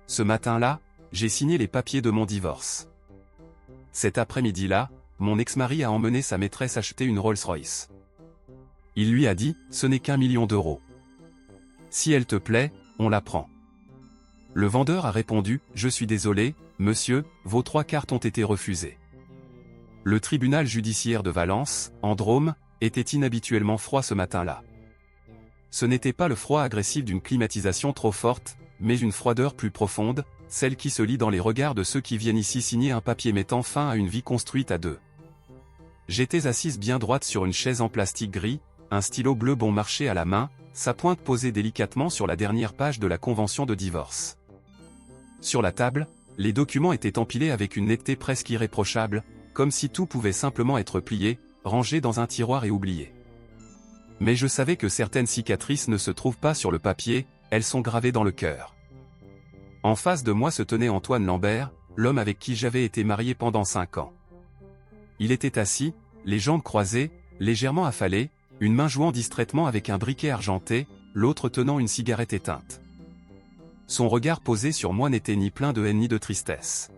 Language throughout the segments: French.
Ce matin-là, j'ai signé les papiers de mon divorce. Cet après-midi-là, mon ex-mari a emmené sa maîtresse acheter une Rolls-Royce. Il lui a dit, ce n'est qu'1 million d'euros. Si elle te plaît, on la prend. Le vendeur a répondu, je suis désolé, monsieur, vos 3 cartes ont été refusées. Le tribunal judiciaire de Valence, en Drôme, était inhabituellement froid ce matin-là. Ce n'était pas le froid agressif d'une climatisation trop forte, mais une froideur plus profonde, celle qui se lit dans les regards de ceux qui viennent ici signer un papier mettant fin à une vie construite à deux. J'étais assise bien droite sur une chaise en plastique gris, un stylo bleu bon marché à la main, sa pointe posée délicatement sur la dernière page de la convention de divorce. Sur la table, les documents étaient empilés avec une netteté presque irréprochable, comme si tout pouvait simplement être plié, rangé dans un tiroir et oublié. Mais je savais que certaines cicatrices ne se trouvent pas sur le papier, elles sont gravées dans le cœur. En face de moi se tenait Antoine Lambert, l'homme avec qui j'avais été marié pendant 5 ans. Il était assis, les jambes croisées, légèrement affalé, une main jouant distraitement avec un briquet argenté, l'autre tenant une cigarette éteinte. Son regard posé sur moi n'était ni plein de haine ni de tristesse.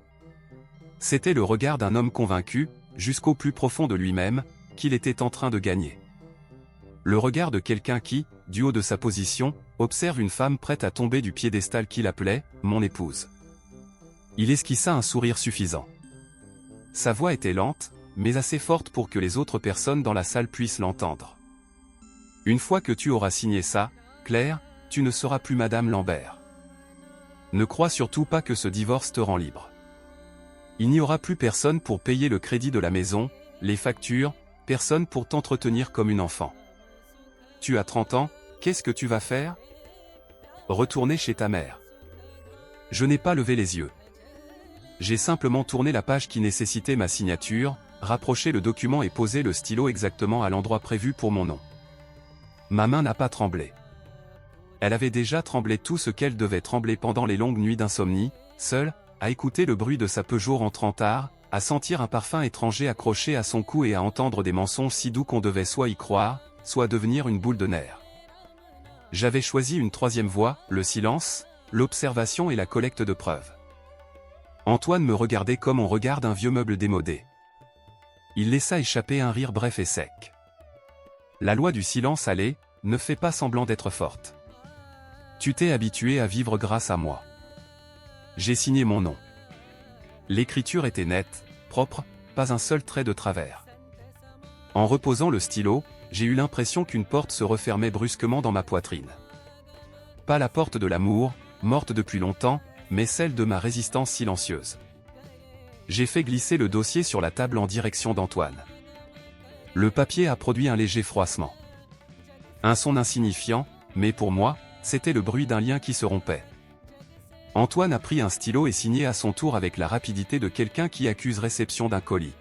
C'était le regard d'un homme convaincu, jusqu'au plus profond de lui-même, qu'il était en train de gagner. Le regard de quelqu'un qui, du haut de sa position, observe une femme prête à tomber du piédestal qu'il appelait « mon épouse ». Il esquissa un sourire suffisant. Sa voix était lente, mais assez forte pour que les autres personnes dans la salle puissent l'entendre. « Une fois que tu auras signé ça, Claire, tu ne seras plus Madame Lambert. Ne crois surtout pas que ce divorce te rend libre. Il n'y aura plus personne pour payer le crédit de la maison, les factures, personne pour t'entretenir comme une enfant. Tu as 30 ans, qu'est-ce que tu vas faire? Retourner chez ta mère. » Je n'ai pas levé les yeux. J'ai simplement tourné la page qui nécessitait ma signature, rapproché le document et posé le stylo exactement à l'endroit prévu pour mon nom. Ma main n'a pas tremblé. Elle avait déjà tremblé tout ce qu'elle devait trembler pendant les longues nuits d'insomnie, seule, à écouter le bruit de sa Peugeot rentrant tard, à sentir un parfum étranger accroché à son cou et à entendre des mensonges si doux qu'on devait soit y croire, soit devenir une boule de nerfs. J'avais choisi une troisième voie, le silence, l'observation et la collecte de preuves. Antoine me regardait comme on regarde un vieux meuble démodé. Il laissa échapper un rire bref et sec. La loi du silence allait, ne fais pas semblant d'être forte. Tu t'es habitué à vivre grâce à moi. J'ai signé mon nom. L'écriture était nette, propre, pas un seul trait de travers. En reposant le stylo, j'ai eu l'impression qu'une porte se refermait brusquement dans ma poitrine. Pas la porte de l'amour, morte depuis longtemps, mais celle de ma résistance silencieuse. J'ai fait glisser le dossier sur la table en direction d'Antoine. Le papier a produit un léger froissement. Un son insignifiant, mais pour moi, c'était le bruit d'un lien qui se rompait. Antoine a pris un stylo et signé à son tour avec la rapidité de quelqu'un qui accuse réception d'un colis.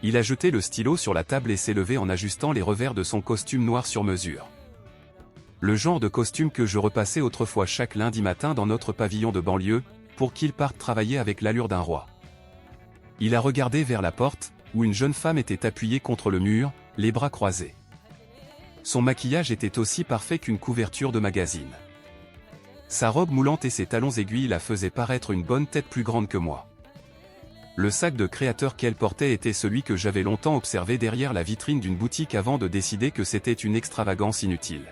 Il a jeté le stylo sur la table et s'est levé en ajustant les revers de son costume noir sur mesure. Le genre de costume que je repassais autrefois chaque lundi matin dans notre pavillon de banlieue, pour qu'il parte travailler avec l'allure d'un roi. Il a regardé vers la porte, où une jeune femme était appuyée contre le mur, les bras croisés. Son maquillage était aussi parfait qu'une couverture de magazine. Sa robe moulante et ses talons aiguilles la faisaient paraître une bonne tête plus grande que moi. Le sac de créateur qu'elle portait était celui que j'avais longtemps observé derrière la vitrine d'une boutique avant de décider que c'était une extravagance inutile.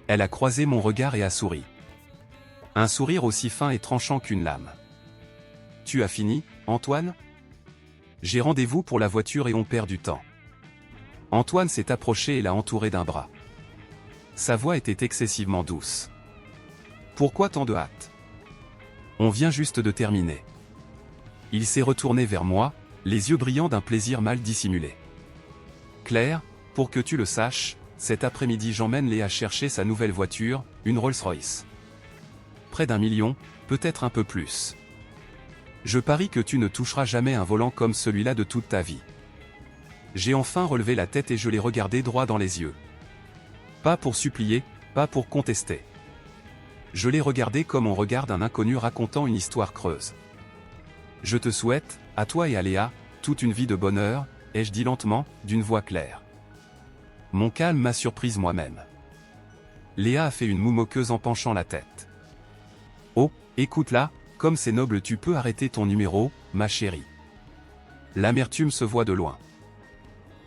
Elle a croisé mon regard et a souri. Un sourire aussi fin et tranchant qu'une lame. « Tu as fini, Antoine ? J'ai rendez-vous pour la voiture et on perd du temps. » Antoine s'est approché et l'a entouré d'un bras. Sa voix était excessivement douce. « Pourquoi tant de hâte ? On vient juste de terminer. » Il s'est retourné vers moi, les yeux brillants d'un plaisir mal dissimulé. « Claire, pour que tu le saches, cet après-midi j'emmène Léa chercher sa nouvelle voiture, une Rolls-Royce. Près d'1 million, peut-être un peu plus. Je parie que tu ne toucheras jamais un volant comme celui-là de toute ta vie. » J'ai enfin relevé la tête et je l'ai regardé droit dans les yeux. Pas pour supplier, pas pour contester. Je l'ai regardé comme on regarde un inconnu racontant une histoire creuse. « Je te souhaite, à toi et à Léa, toute une vie de bonheur, » ai-je dit lentement, d'une voix claire. Mon calme m'a surprise moi-même. Léa a fait une moue moqueuse en penchant la tête. « Oh, Écoute là, comme c'est noble, tu peux arrêter ton numéro, ma chérie. L'amertume se voit de loin.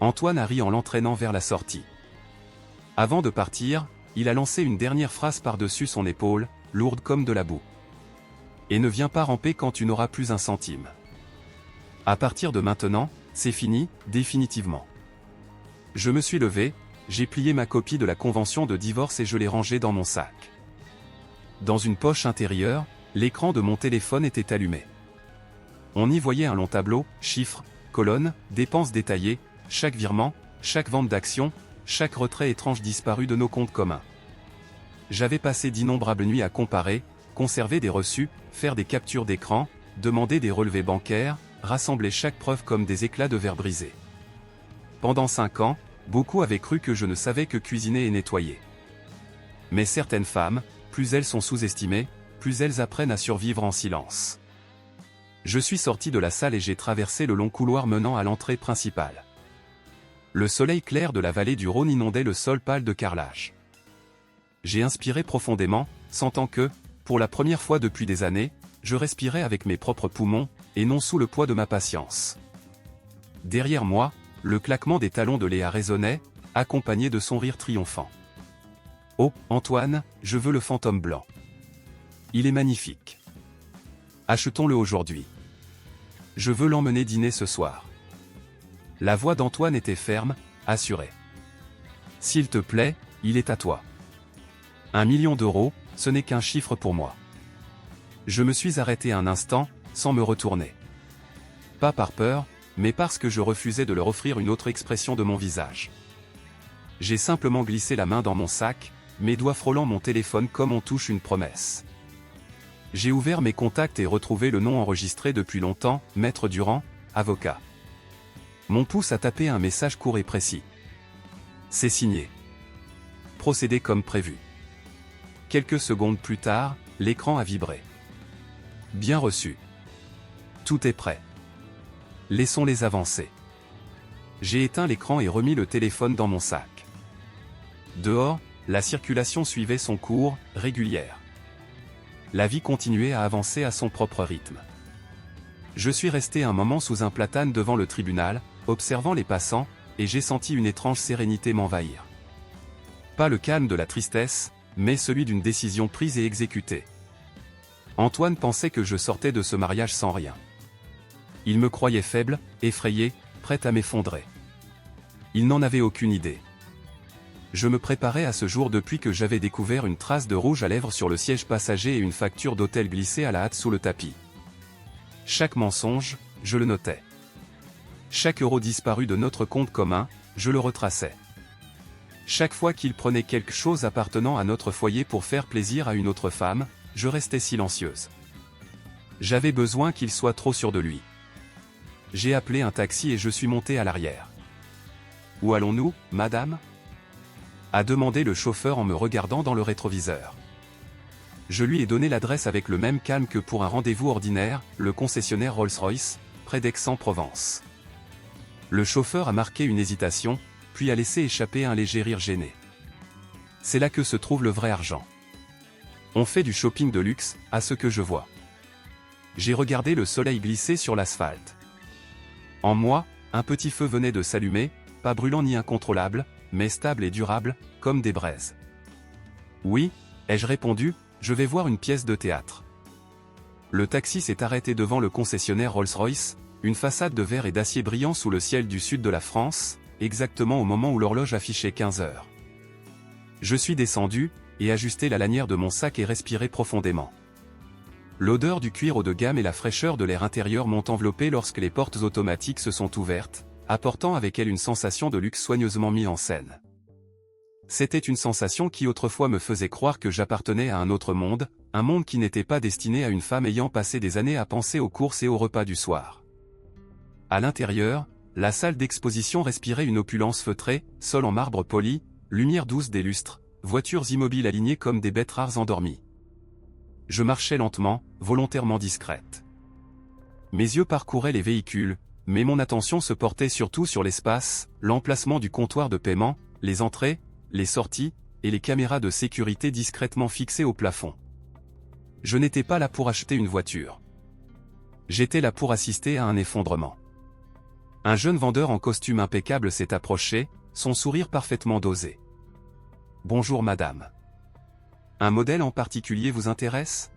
Antoine a ri en l'entraînant vers la sortie. Avant de partir, il a lancé une dernière phrase par-dessus son épaule, lourde comme de la boue. Et ne viens pas ramper quand tu n'auras plus un centime. À partir de maintenant, c'est fini, définitivement. Je me suis levé, j'ai plié ma copie de la convention de divorce et je l'ai rangée dans mon sac. Dans une poche intérieure, l'écran de mon téléphone était allumé. On y voyait un long tableau, chiffres, colonnes, dépenses détaillées, chaque virement, chaque vente d'action, chaque retrait étrange disparu de nos comptes communs. J'avais passé d'innombrables nuits à comparer, conserver des reçus, faire des captures d'écran, demander des relevés bancaires, rassembler chaque preuve comme des éclats de verre brisés. Pendant 5 ans, beaucoup avaient cru que je ne savais que cuisiner et nettoyer. Mais certaines femmes, plus elles sont sous-estimées, plus elles apprennent à survivre en silence. Je suis sorti de la salle et j'ai traversé le long couloir menant à l'entrée principale. Le soleil clair de la vallée du Rhône inondait le sol pâle de carrelage. J'ai inspiré profondément, sentant que, pour la première fois depuis des années, je respirais avec mes propres poumons, et non sous le poids de ma patience. Derrière moi, le claquement des talons de Léa résonnait, accompagné de son rire triomphant. « Oh, Antoine, je veux le fantôme blanc. Il est magnifique. Achetons-le aujourd'hui. Je veux l'emmener dîner ce soir. » La voix d'Antoine était ferme, assurée. « S'il te plaît, il est à toi. 1 million d'euros, ce n'est qu'un chiffre pour moi. » Je me suis arrêté un instant, sans me retourner. Pas par peur, mais parce que je refusais de leur offrir une autre expression de mon visage. J'ai simplement glissé la main dans mon sac, mes doigts frôlant mon téléphone comme on touche une promesse. J'ai ouvert mes contacts et retrouvé le nom enregistré depuis longtemps, Maître Durand, avocat. Mon pouce a tapé un message court et précis. C'est signé. Procédez comme prévu. Quelques secondes plus tard, l'écran a vibré. Bien reçu. Tout est prêt. Laissons-les avancer. J'ai éteint l'écran et remis le téléphone dans mon sac. Dehors, la circulation suivait son cours, régulière. La vie continuait à avancer à son propre rythme. Je suis resté un moment sous un platane devant le tribunal, observant les passants, et j'ai senti une étrange sérénité m'envahir. Pas le calme de la tristesse, mais celui d'une décision prise et exécutée. Antoine pensait que je sortais de ce mariage sans rien. Il me croyait faible, effrayé, prêt à m'effondrer. Il n'en avait aucune idée. Je me préparais à ce jour depuis que j'avais découvert une trace de rouge à lèvres sur le siège passager et une facture d'hôtel glissée à la hâte sous le tapis. Chaque mensonge, je le notais. Chaque euro disparu de notre compte commun, je le retraçais. Chaque fois qu'il prenait quelque chose appartenant à notre foyer pour faire plaisir à une autre femme, je restais silencieuse. J'avais besoin qu'il soit trop sûr de lui. J'ai appelé un taxi et je suis monté à l'arrière. « Où allons-nous, madame ?» a demandé le chauffeur en me regardant dans le rétroviseur. Je lui ai donné l'adresse avec le même calme que pour un rendez-vous ordinaire, le concessionnaire Rolls-Royce, près d'Aix-en-Provence. Le chauffeur a marqué une hésitation, puis a laissé échapper un léger rire gêné. C'est là que se trouve le vrai argent. On fait du shopping de luxe, à ce que je vois. J'ai regardé le soleil glisser sur l'asphalte. En moi, un petit feu venait de s'allumer, pas brûlant ni incontrôlable, mais stable et durable, comme des braises. Oui, ai-je répondu, je vais voir une pièce de théâtre. Le taxi s'est arrêté devant le concessionnaire Rolls-Royce, une façade de verre et d'acier brillant sous le ciel du sud de la France, exactement au moment où l'horloge affichait 15 heures. Je suis descendu, et ajusté la lanière de mon sac et respiré profondément. L'odeur du cuir haut de gamme et la fraîcheur de l'air intérieur m'ont enveloppé lorsque les portes automatiques se sont ouvertes, apportant avec elles une sensation de luxe soigneusement mis en scène. C'était une sensation qui autrefois me faisait croire que j'appartenais à un autre monde, un monde qui n'était pas destiné à une femme ayant passé des années à penser aux courses et aux repas du soir. À l'intérieur, la salle d'exposition respirait une opulence feutrée, sol en marbre poli, lumière douce des lustres, voitures immobiles alignées comme des bêtes rares endormies. Je marchais lentement, volontairement discrète. Mes yeux parcouraient les véhicules, mais mon attention se portait surtout sur l'espace, l'emplacement du comptoir de paiement, les entrées, les sorties, et les caméras de sécurité discrètement fixées au plafond. Je n'étais pas là pour acheter une voiture. J'étais là pour assister à un effondrement. Un jeune vendeur en costume impeccable s'est approché, son sourire parfaitement dosé. Bonjour madame. Un modèle en particulier vous intéresse?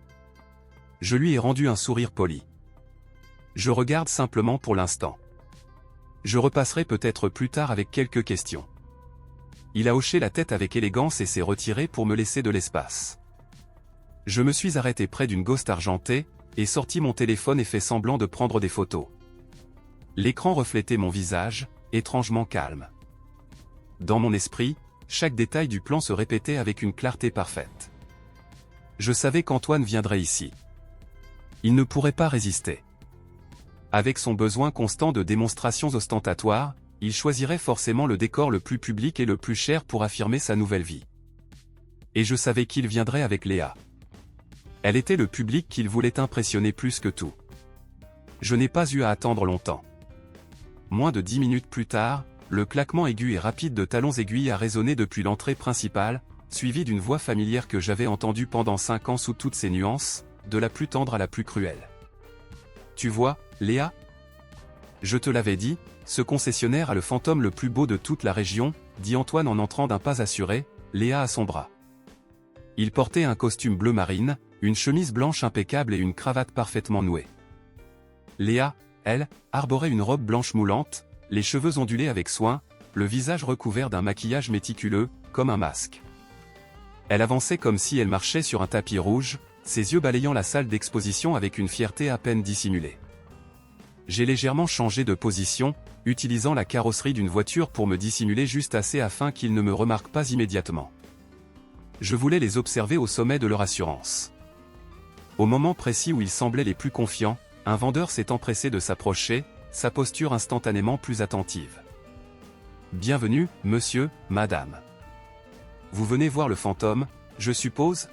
Je lui ai rendu un sourire poli. Je regarde simplement pour l'instant. Je repasserai peut-être plus tard avec quelques questions. Il a hoché la tête avec élégance et s'est retiré pour me laisser de l'espace. Je me suis arrêté près d'une Ghost argentée, et sorti mon téléphone et fait semblant de prendre des photos. L'écran reflétait mon visage, étrangement calme. Dans mon esprit, chaque détail du plan se répétait avec une clarté parfaite. Je savais qu'Antoine viendrait ici. Il ne pourrait pas résister. Avec son besoin constant de démonstrations ostentatoires, il choisirait forcément le décor le plus public et le plus cher pour affirmer sa nouvelle vie. Et je savais qu'il viendrait avec Léa. Elle était le public qu'il voulait impressionner plus que tout. Je n'ai pas eu à attendre longtemps. Moins de 10 minutes plus tard, le claquement aigu et rapide de talons aiguilles a résonné depuis l'entrée principale, suivi d'une voix familière que j'avais entendue pendant 5 ans sous toutes ses nuances, de la plus tendre à la plus cruelle. Tu vois, Léa? Je te l'avais dit, ce concessionnaire a le fantôme le plus beau de toute la région, dit Antoine en entrant d'un pas assuré, Léa à son bras. Il portait un costume bleu marine, une chemise blanche impeccable et une cravate parfaitement nouée. Léa, elle, arborait une robe blanche moulante, les cheveux ondulés avec soin, le visage recouvert d'un maquillage méticuleux, comme un masque. Elle avançait comme si elle marchait sur un tapis rouge, ses yeux balayant la salle d'exposition avec une fierté à peine dissimulée. J'ai légèrement changé de position, utilisant la carrosserie d'une voiture pour me dissimuler juste assez afin qu'ils ne me remarquent pas immédiatement. Je voulais les observer au sommet de leur assurance. Au moment précis où ils semblaient les plus confiants, un vendeur s'est empressé de s'approcher, sa posture instantanément plus attentive. Bienvenue, monsieur, madame. Vous venez voir le fantôme, je suppose?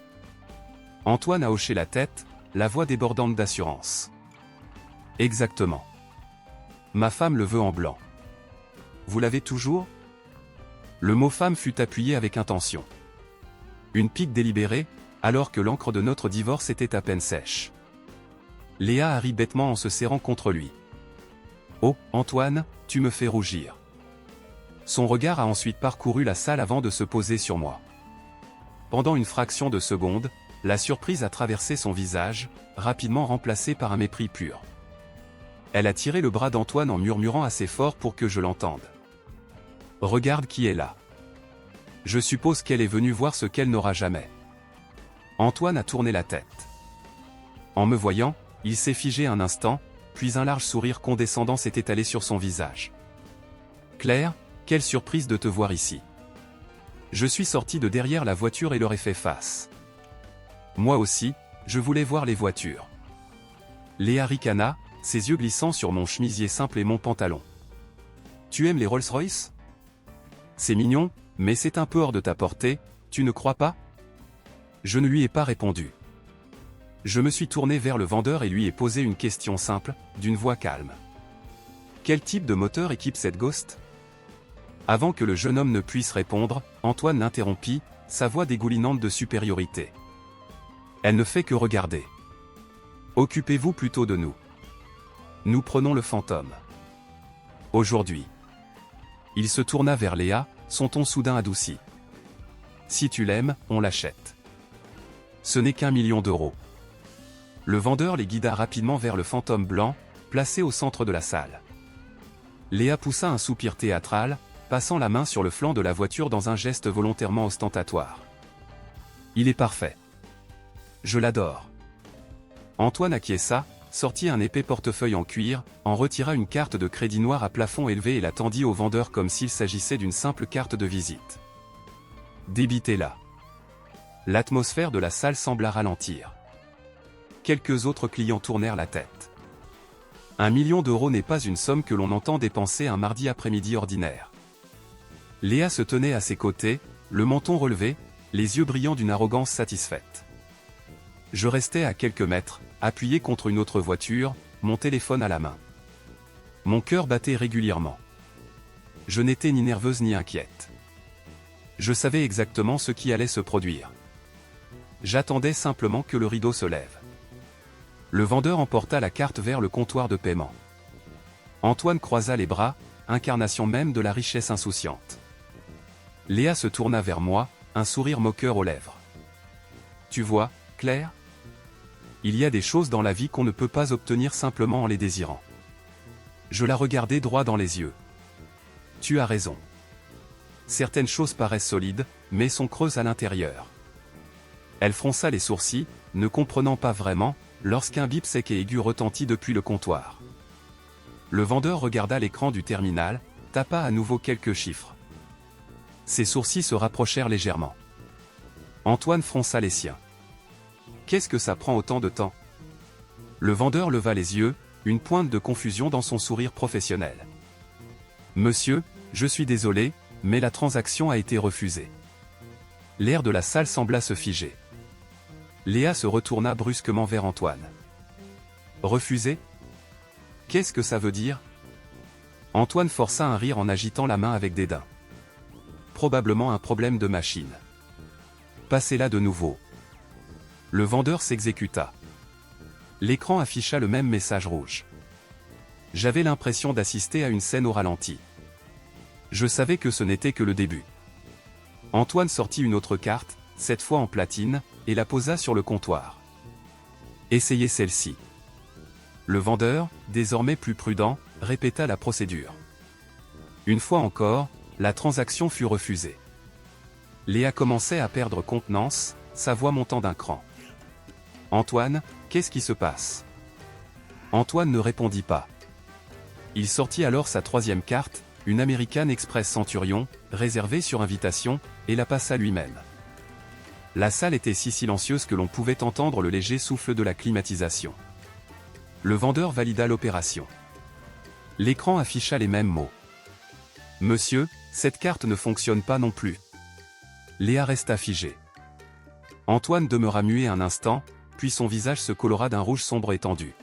Antoine a hoché la tête, la voix débordante d'assurance. Exactement. Ma femme le veut en blanc. Vous l'avez toujours? Le mot femme fut appuyé avec intention. Une pique délibérée, alors que l'encre de notre divorce était à peine sèche. Léa a ri bêtement en se serrant contre lui. Oh, Antoine, tu me fais rougir. Son regard a ensuite parcouru la salle avant de se poser sur moi. Pendant une fraction de seconde, la surprise a traversé son visage, rapidement remplacée par un mépris pur. Elle a tiré le bras d'Antoine en murmurant assez fort pour que je l'entende. Regarde qui est là. Je suppose qu'elle est venue voir ce qu'elle n'aura jamais. Antoine a tourné la tête. En me voyant, il s'est figé un instant, puis un large sourire condescendant s'est étalé sur son visage. Claire, quelle surprise de te voir ici. Je suis sorti de derrière la voiture et leur ai fait face. Moi aussi, je voulais voir les voitures. Léa ricana, ses yeux glissant sur mon chemisier simple et mon pantalon. Tu aimes les Rolls-Royce? C'est mignon, mais c'est un peu hors de ta portée, tu ne crois pas? Je ne lui ai pas répondu. Je me suis tourné vers le vendeur et lui ai posé une question simple, d'une voix calme. Quel type de moteur équipe cette Ghost? Avant que le jeune homme ne puisse répondre, Antoine l'interrompit, sa voix dégoulinante de supériorité. Elle ne fait que regarder. Occupez-vous plutôt de nous. Nous prenons le fantôme. Aujourd'hui. Il se tourna vers Léa, son ton soudain adouci. Si tu l'aimes, on l'achète. Ce n'est qu'1 million d'euros. Le vendeur les guida rapidement vers le fantôme blanc, placé au centre de la salle. Léa poussa un soupir théâtral, passant la main sur le flanc de la voiture dans un geste volontairement ostentatoire. Il est parfait. Je l'adore. Antoine acquiesça, sortit un épais portefeuille en cuir, en retira une carte de crédit noire à plafond élevé et la tendit au vendeur comme s'il s'agissait d'une simple carte de visite. Débitez-la. L'atmosphère de la salle sembla ralentir. Quelques autres clients tournèrent la tête. 1 million d'euros n'est pas une somme que l'on entend dépenser un mardi après-midi ordinaire. Léa se tenait à ses côtés, le menton relevé, les yeux brillants d'une arrogance satisfaite. Je restais à quelques mètres, appuyé contre une autre voiture, mon téléphone à la main. Mon cœur battait régulièrement. Je n'étais ni nerveuse ni inquiète. Je savais exactement ce qui allait se produire. J'attendais simplement que le rideau se lève. Le vendeur emporta la carte vers le comptoir de paiement. Antoine croisa les bras, incarnation même de la richesse insouciante. Léa se tourna vers moi, un sourire moqueur aux lèvres. Tu vois, Claire ? Il y a des choses dans la vie qu'on ne peut pas obtenir simplement en les désirant. Je la regardai droit dans les yeux. Tu as raison. Certaines choses paraissent solides, mais sont creuses à l'intérieur. Elle fronça les sourcils, ne comprenant pas vraiment, lorsqu'un bip sec et aigu retentit depuis le comptoir. Le vendeur regarda l'écran du terminal, tapa à nouveau quelques chiffres. Ses sourcils se rapprochèrent légèrement. Antoine fronça les siens. Qu'est-ce que ça prend autant de temps ? Le vendeur leva les yeux, une pointe de confusion dans son sourire professionnel. Monsieur, je suis désolé, mais la transaction a été refusée. L'air de la salle sembla se figer. Léa se retourna brusquement vers Antoine. Refusé ? Qu'est-ce que ça veut dire ? Antoine força un rire en agitant la main avec dédain. Probablement un problème de machine. Passez-la de nouveau. Le vendeur s'exécuta. L'écran afficha le même message rouge. J'avais l'impression d'assister à une scène au ralenti. Je savais que ce n'était que le début. Antoine sortit une autre carte, cette fois en platine, et la posa sur le comptoir. Essayez celle-ci. Le vendeur, désormais plus prudent, répéta la procédure. Une fois encore, la transaction fut refusée. Léa commençait à perdre contenance, sa voix montant d'un cran. Antoine, qu'est-ce qui se passe ? Antoine ne répondit pas. Il sortit alors sa troisième carte, une American Express Centurion, réservée sur invitation, et la passa lui-même. La salle était si silencieuse que l'on pouvait entendre le léger souffle de la climatisation. Le vendeur valida l'opération. L'écran afficha les mêmes mots. Monsieur, cette carte ne fonctionne pas non plus. Léa resta figée. Antoine demeura muet un instant, puis son visage se colora d'un rouge sombre étendu.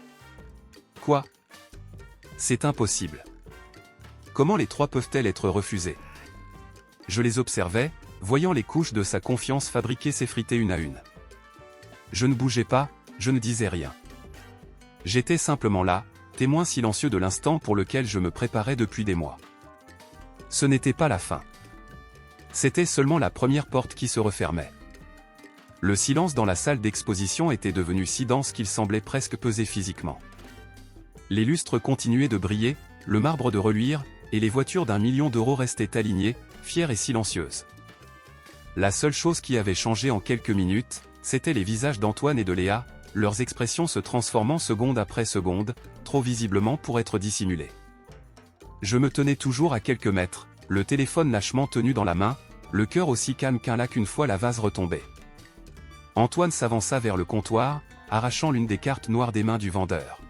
Quoi ? C'est impossible. Comment les trois peuvent-elles être refusées ? Je les observais, voyant les couches de sa confiance fabriquer s'effriter une à une. Je ne bougeais pas, je ne disais rien. J'étais simplement là, témoin silencieux de l'instant pour lequel je me préparais depuis des mois. Ce n'était pas la fin. C'était seulement la première porte qui se refermait. Le silence dans la salle d'exposition était devenu si dense qu'il semblait presque peser physiquement. Les lustres continuaient de briller, le marbre de reluire, et les voitures d'1 million d'euros restaient alignées, fières et silencieuses. La seule chose qui avait changé en quelques minutes, c'étaient les visages d'Antoine et de Léa, leurs expressions se transformant seconde après seconde, trop visiblement pour être dissimulées. Je me tenais toujours à quelques mètres, le téléphone lâchement tenu dans la main, le cœur aussi calme qu'un lac une fois la vase retombée. Antoine s'avança vers le comptoir, arrachant l'une des cartes noires des mains du vendeur.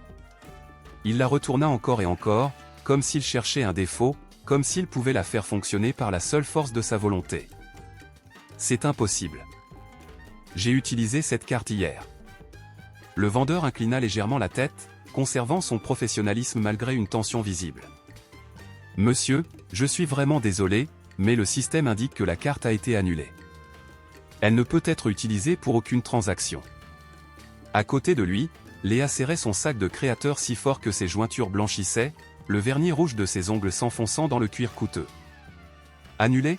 Il la retourna encore et encore, comme s'il cherchait un défaut, comme s'il pouvait la faire fonctionner par la seule force de sa volonté. C'est impossible. J'ai utilisé cette carte hier. Le vendeur inclina légèrement la tête, conservant son professionnalisme malgré une tension visible. Monsieur, je suis vraiment désolé, mais le système indique que la carte a été annulée. Elle ne peut être utilisée pour aucune transaction. À côté de lui, Léa serrait son sac de créateur si fort que ses jointures blanchissaient, le vernis rouge de ses ongles s'enfonçant dans le cuir coûteux. Annulée ?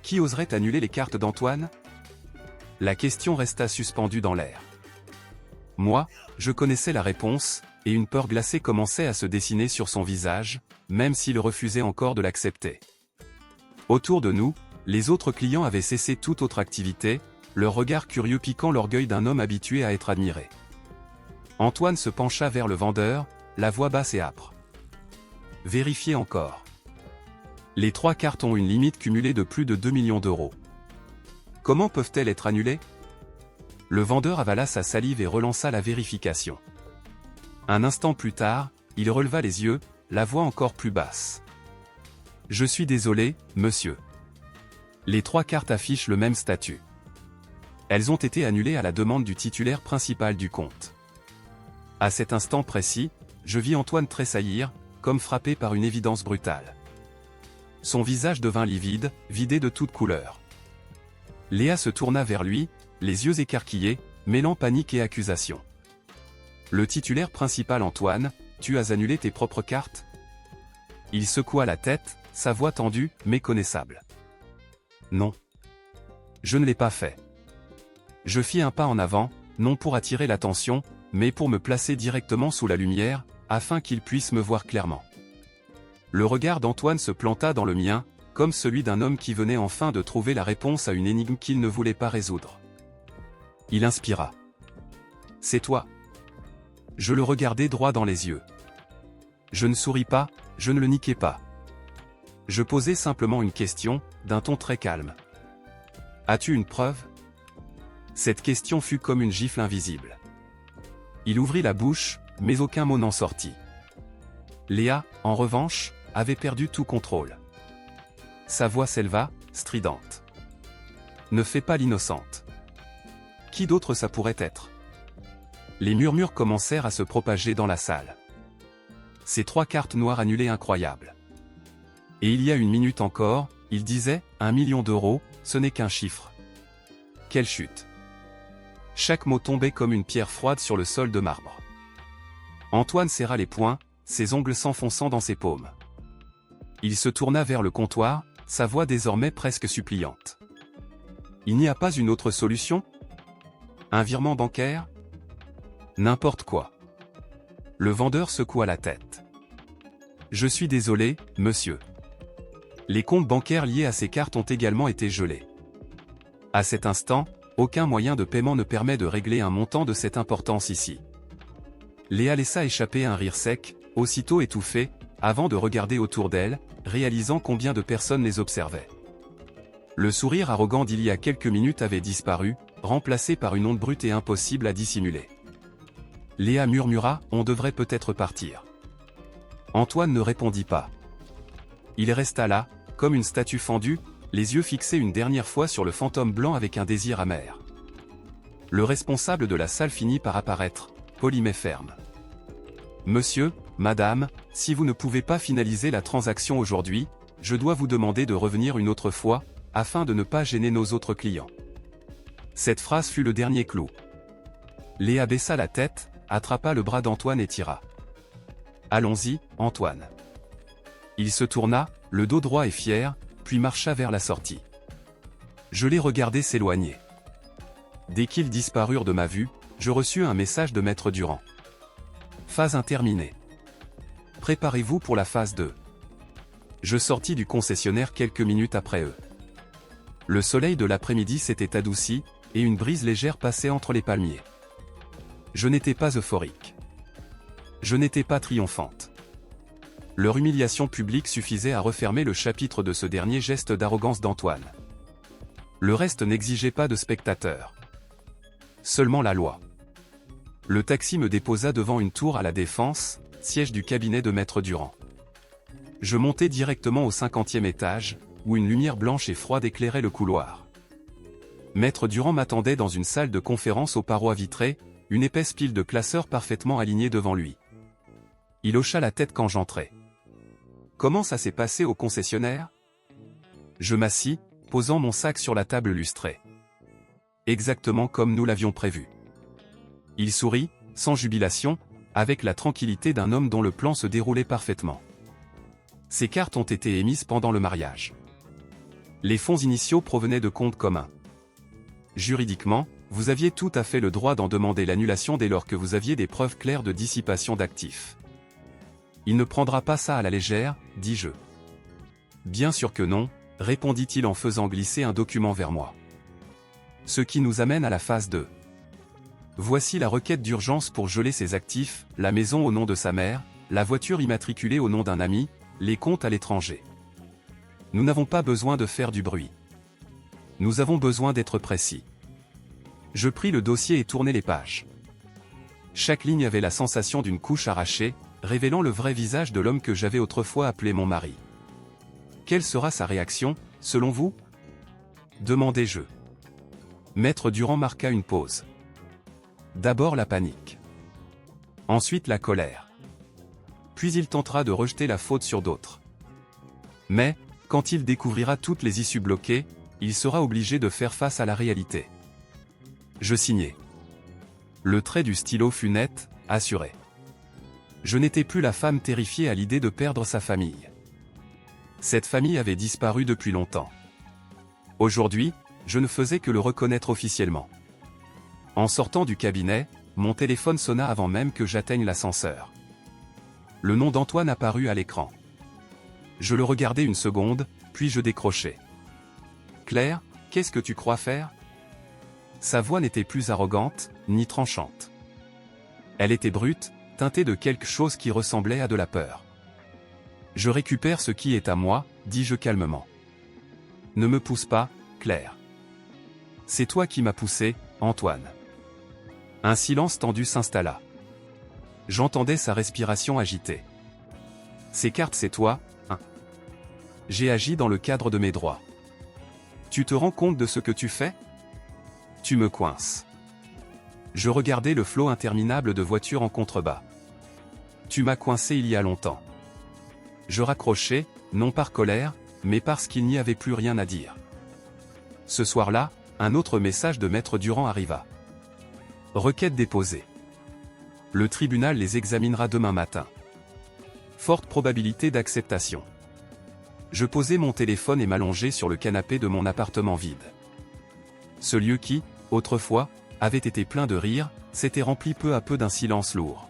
Qui oserait annuler les cartes d'Antoine ? La question resta suspendue dans l'air. Moi, je connaissais la réponse, et une peur glacée commençait à se dessiner sur son visage, même s'il refusait encore de l'accepter. Autour de nous, les autres clients avaient cessé toute autre activité, leur regard curieux piquant l'orgueil d'un homme habitué à être admiré. Antoine se pencha vers le vendeur, la voix basse et âpre. Vérifiez encore. Les trois cartes ont une limite cumulée de plus de 2 millions d'euros. Comment peuvent-elles être annulées ? Le vendeur avala sa salive et relança la vérification. Un instant plus tard, il releva les yeux, la voix encore plus basse. Je suis désolé, monsieur. Les trois cartes affichent le même statut. Elles ont été annulées à la demande du titulaire principal du compte. À cet instant précis, je vis Antoine tressaillir, comme frappé par une évidence brutale. Son visage devint livide, vidé de toute couleur. Léa se tourna vers lui, les yeux écarquillés, mêlant panique et accusation. Le titulaire principal Antoine, tu as annulé tes propres cartes? Il secoua la tête, sa voix tendue, méconnaissable. Non. Je ne l'ai pas fait. Je fis un pas en avant, non pour attirer l'attention, mais pour me placer directement sous la lumière, afin qu'il puisse me voir clairement. Le regard d'Antoine se planta dans le mien, comme celui d'un homme qui venait enfin de trouver la réponse à une énigme qu'il ne voulait pas résoudre. Il inspira. C'est toi. Je le regardai droit dans les yeux. Je ne souris pas, je ne le niquai pas. Je posai simplement une question, d'un ton très calme. As-tu une preuve? Cette question fut comme une gifle invisible. Il ouvrit la bouche, mais aucun mot n'en sortit. Léa, en revanche, avait perdu tout contrôle. Sa voix s'éleva, stridente. Ne fais pas l'innocente. Qui d'autre ça pourrait être? Les murmures commencèrent à se propager dans la salle. Ces 3 cartes noires annulées incroyables. Et il y a une minute encore, il disait, 1 million d'euros, ce n'est qu'un chiffre. Quelle chute! Chaque mot tombait comme une pierre froide sur le sol de marbre. Antoine serra les poings, ses ongles s'enfonçant dans ses paumes. Il se tourna vers le comptoir, sa voix désormais presque suppliante. Il n'y a pas une autre solution? Un virement bancaire? N'importe quoi. Le vendeur secoua la tête. Je suis désolé, monsieur. Les comptes bancaires liés à ces cartes ont également été gelés. À cet instant, aucun moyen de paiement ne permet de régler un montant de cette importance ici. Léa laissa échapper un rire sec, aussitôt étouffé, avant de regarder autour d'elle, réalisant combien de personnes les observaient. Le sourire arrogant d'il y a quelques minutes avait disparu, remplacé par une honte brute et impossible à dissimuler. Léa murmura, on devrait peut-être partir. Antoine ne répondit pas. Il resta là, comme une statue fendue, les yeux fixés une dernière fois sur le fantôme blanc avec un désir amer. Le responsable de la salle finit par apparaître, poli mais ferme. Monsieur, madame, si vous ne pouvez pas finaliser la transaction aujourd'hui, je dois vous demander de revenir une autre fois, afin de ne pas gêner nos autres clients. Cette phrase fut le dernier clou. Léa baissa la tête, attrapa le bras d'Antoine et tira. Allons-y, Antoine. Il se tourna, le dos droit et fier, puis marcha vers la sortie. Je les regardai s'éloigner. Dès qu'ils disparurent de ma vue, je reçus un message de Maître Durand. Phase 1 terminée. Préparez-vous pour la phase 2. Je sortis du concessionnaire quelques minutes après eux. Le soleil de l'après-midi s'était adouci, et une brise légère passait entre les palmiers. Je n'étais pas euphorique. Je n'étais pas triomphante. Leur humiliation publique suffisait à refermer le chapitre de ce dernier geste d'arrogance d'Antoine. Le reste n'exigeait pas de spectateurs. Seulement la loi. Le taxi me déposa devant une tour à la Défense, siège du cabinet de Maître Durand. Je montai directement au 50e étage, où une lumière blanche et froide éclairait le couloir. Maître Durand m'attendait dans une salle de conférence aux parois vitrées, une épaisse pile de classeurs parfaitement alignés devant lui. Il hocha la tête quand j'entrai. Comment ça s'est passé au concessionnaire? Je m'assis, posant mon sac sur la table lustrée. Exactement comme nous l'avions prévu. Il sourit, sans jubilation, avec la tranquillité d'un homme dont le plan se déroulait parfaitement. Ces cartes ont été émises pendant le mariage. Les fonds initiaux provenaient de comptes communs. Juridiquement, vous aviez tout à fait le droit d'en demander l'annulation dès lors que vous aviez des preuves claires de dissipation d'actifs. Il ne prendra pas ça à la légère, dis-je. Bien sûr que non, répondit-il en faisant glisser un document vers moi. Ce qui nous amène à la phase 2. Voici la requête d'urgence pour geler ses actifs, la maison au nom de sa mère, la voiture immatriculée au nom d'un ami, les comptes à l'étranger. Nous n'avons pas besoin de faire du bruit. Nous avons besoin d'être précis. Je pris le dossier et tournai les pages. Chaque ligne avait la sensation d'une couche arrachée, révélant le vrai visage de l'homme que j'avais autrefois appelé mon mari. Quelle sera sa réaction, selon vous? Demandai-je. Maître Durand marqua une pause. D'abord la panique. Ensuite la colère. Puis il tentera de rejeter la faute sur d'autres. Mais, quand il découvrira toutes les issues bloquées, il sera obligé de faire face à la réalité. Je signai. Le trait du stylo fut net, assuré. Je n'étais plus la femme terrifiée à l'idée de perdre sa famille. Cette famille avait disparu depuis longtemps. Aujourd'hui, je ne faisais que le reconnaître officiellement. En sortant du cabinet, mon téléphone sonna avant même que j'atteigne l'ascenseur. Le nom d'Antoine apparut à l'écran. Je le regardai une seconde, puis je décrochai. « Claire, qu'est-ce que tu crois faire ?» Sa voix n'était plus arrogante, ni tranchante. Elle était brute, teintée de quelque chose qui ressemblait à de la peur. « Je récupère ce qui est à moi, dis-je calmement. Ne me pousse pas, Claire. C'est toi qui m'as poussé, Antoine. » Un silence tendu s'installa. J'entendais sa respiration agitée. « Ces cartes c'est toi, hein ? J'ai agi dans le cadre de mes droits. Tu te rends compte de ce que tu fais ? Tu me coinces. » Je regardais le flot interminable de voitures en contrebas. « Tu m'as coincé il y a longtemps. » Je raccrochai, non par colère, mais parce qu'il n'y avait plus rien à dire. Ce soir-là, un autre message de Maître Durand arriva. Requête déposée. Le tribunal les examinera demain matin. Forte probabilité d'acceptation. Je posai mon téléphone et m'allongeai sur le canapé de mon appartement vide. Ce lieu qui, autrefois, avait été plein de rires, s'était rempli peu à peu d'un silence lourd.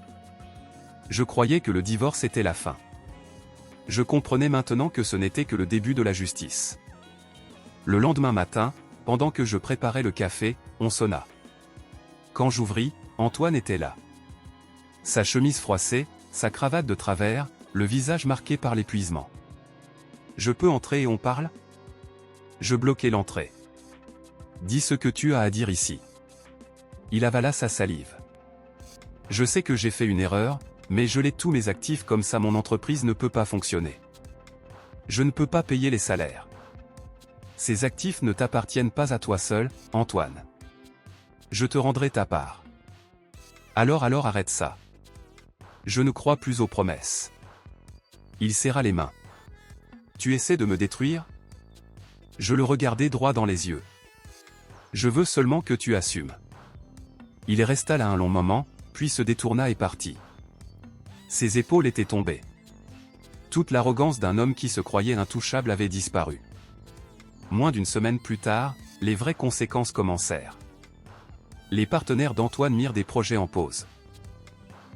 Je croyais que le divorce était la fin. Je comprenais maintenant que ce n'était que le début de la justice. Le lendemain matin, pendant que je préparais le café, on sonna. Quand j'ouvris, Antoine était là. Sa chemise froissée, sa cravate de travers, le visage marqué par l'épuisement. « Je peux entrer et on parle ?» Je bloquai l'entrée. « Dis ce que tu as à dire ici. » Il avala sa salive. « Je sais que j'ai fait une erreur, mais gelez tous mes actifs comme ça mon entreprise ne peut pas fonctionner. Je ne peux pas payer les salaires. Ces actifs ne t'appartiennent pas à toi seul, Antoine. Je te rendrai ta part. Alors arrête ça. Je ne crois plus aux promesses. » Il serra les mains. « Tu essaies de me détruire ? » Je le regardai droit dans les yeux. « Je veux seulement que tu assumes. » Il resta là un long moment, puis se détourna et partit. Ses épaules étaient tombées. Toute l'arrogance d'un homme qui se croyait intouchable avait disparu. Moins d'une semaine plus tard, les vraies conséquences commencèrent. Les partenaires d'Antoine mirent des projets en pause.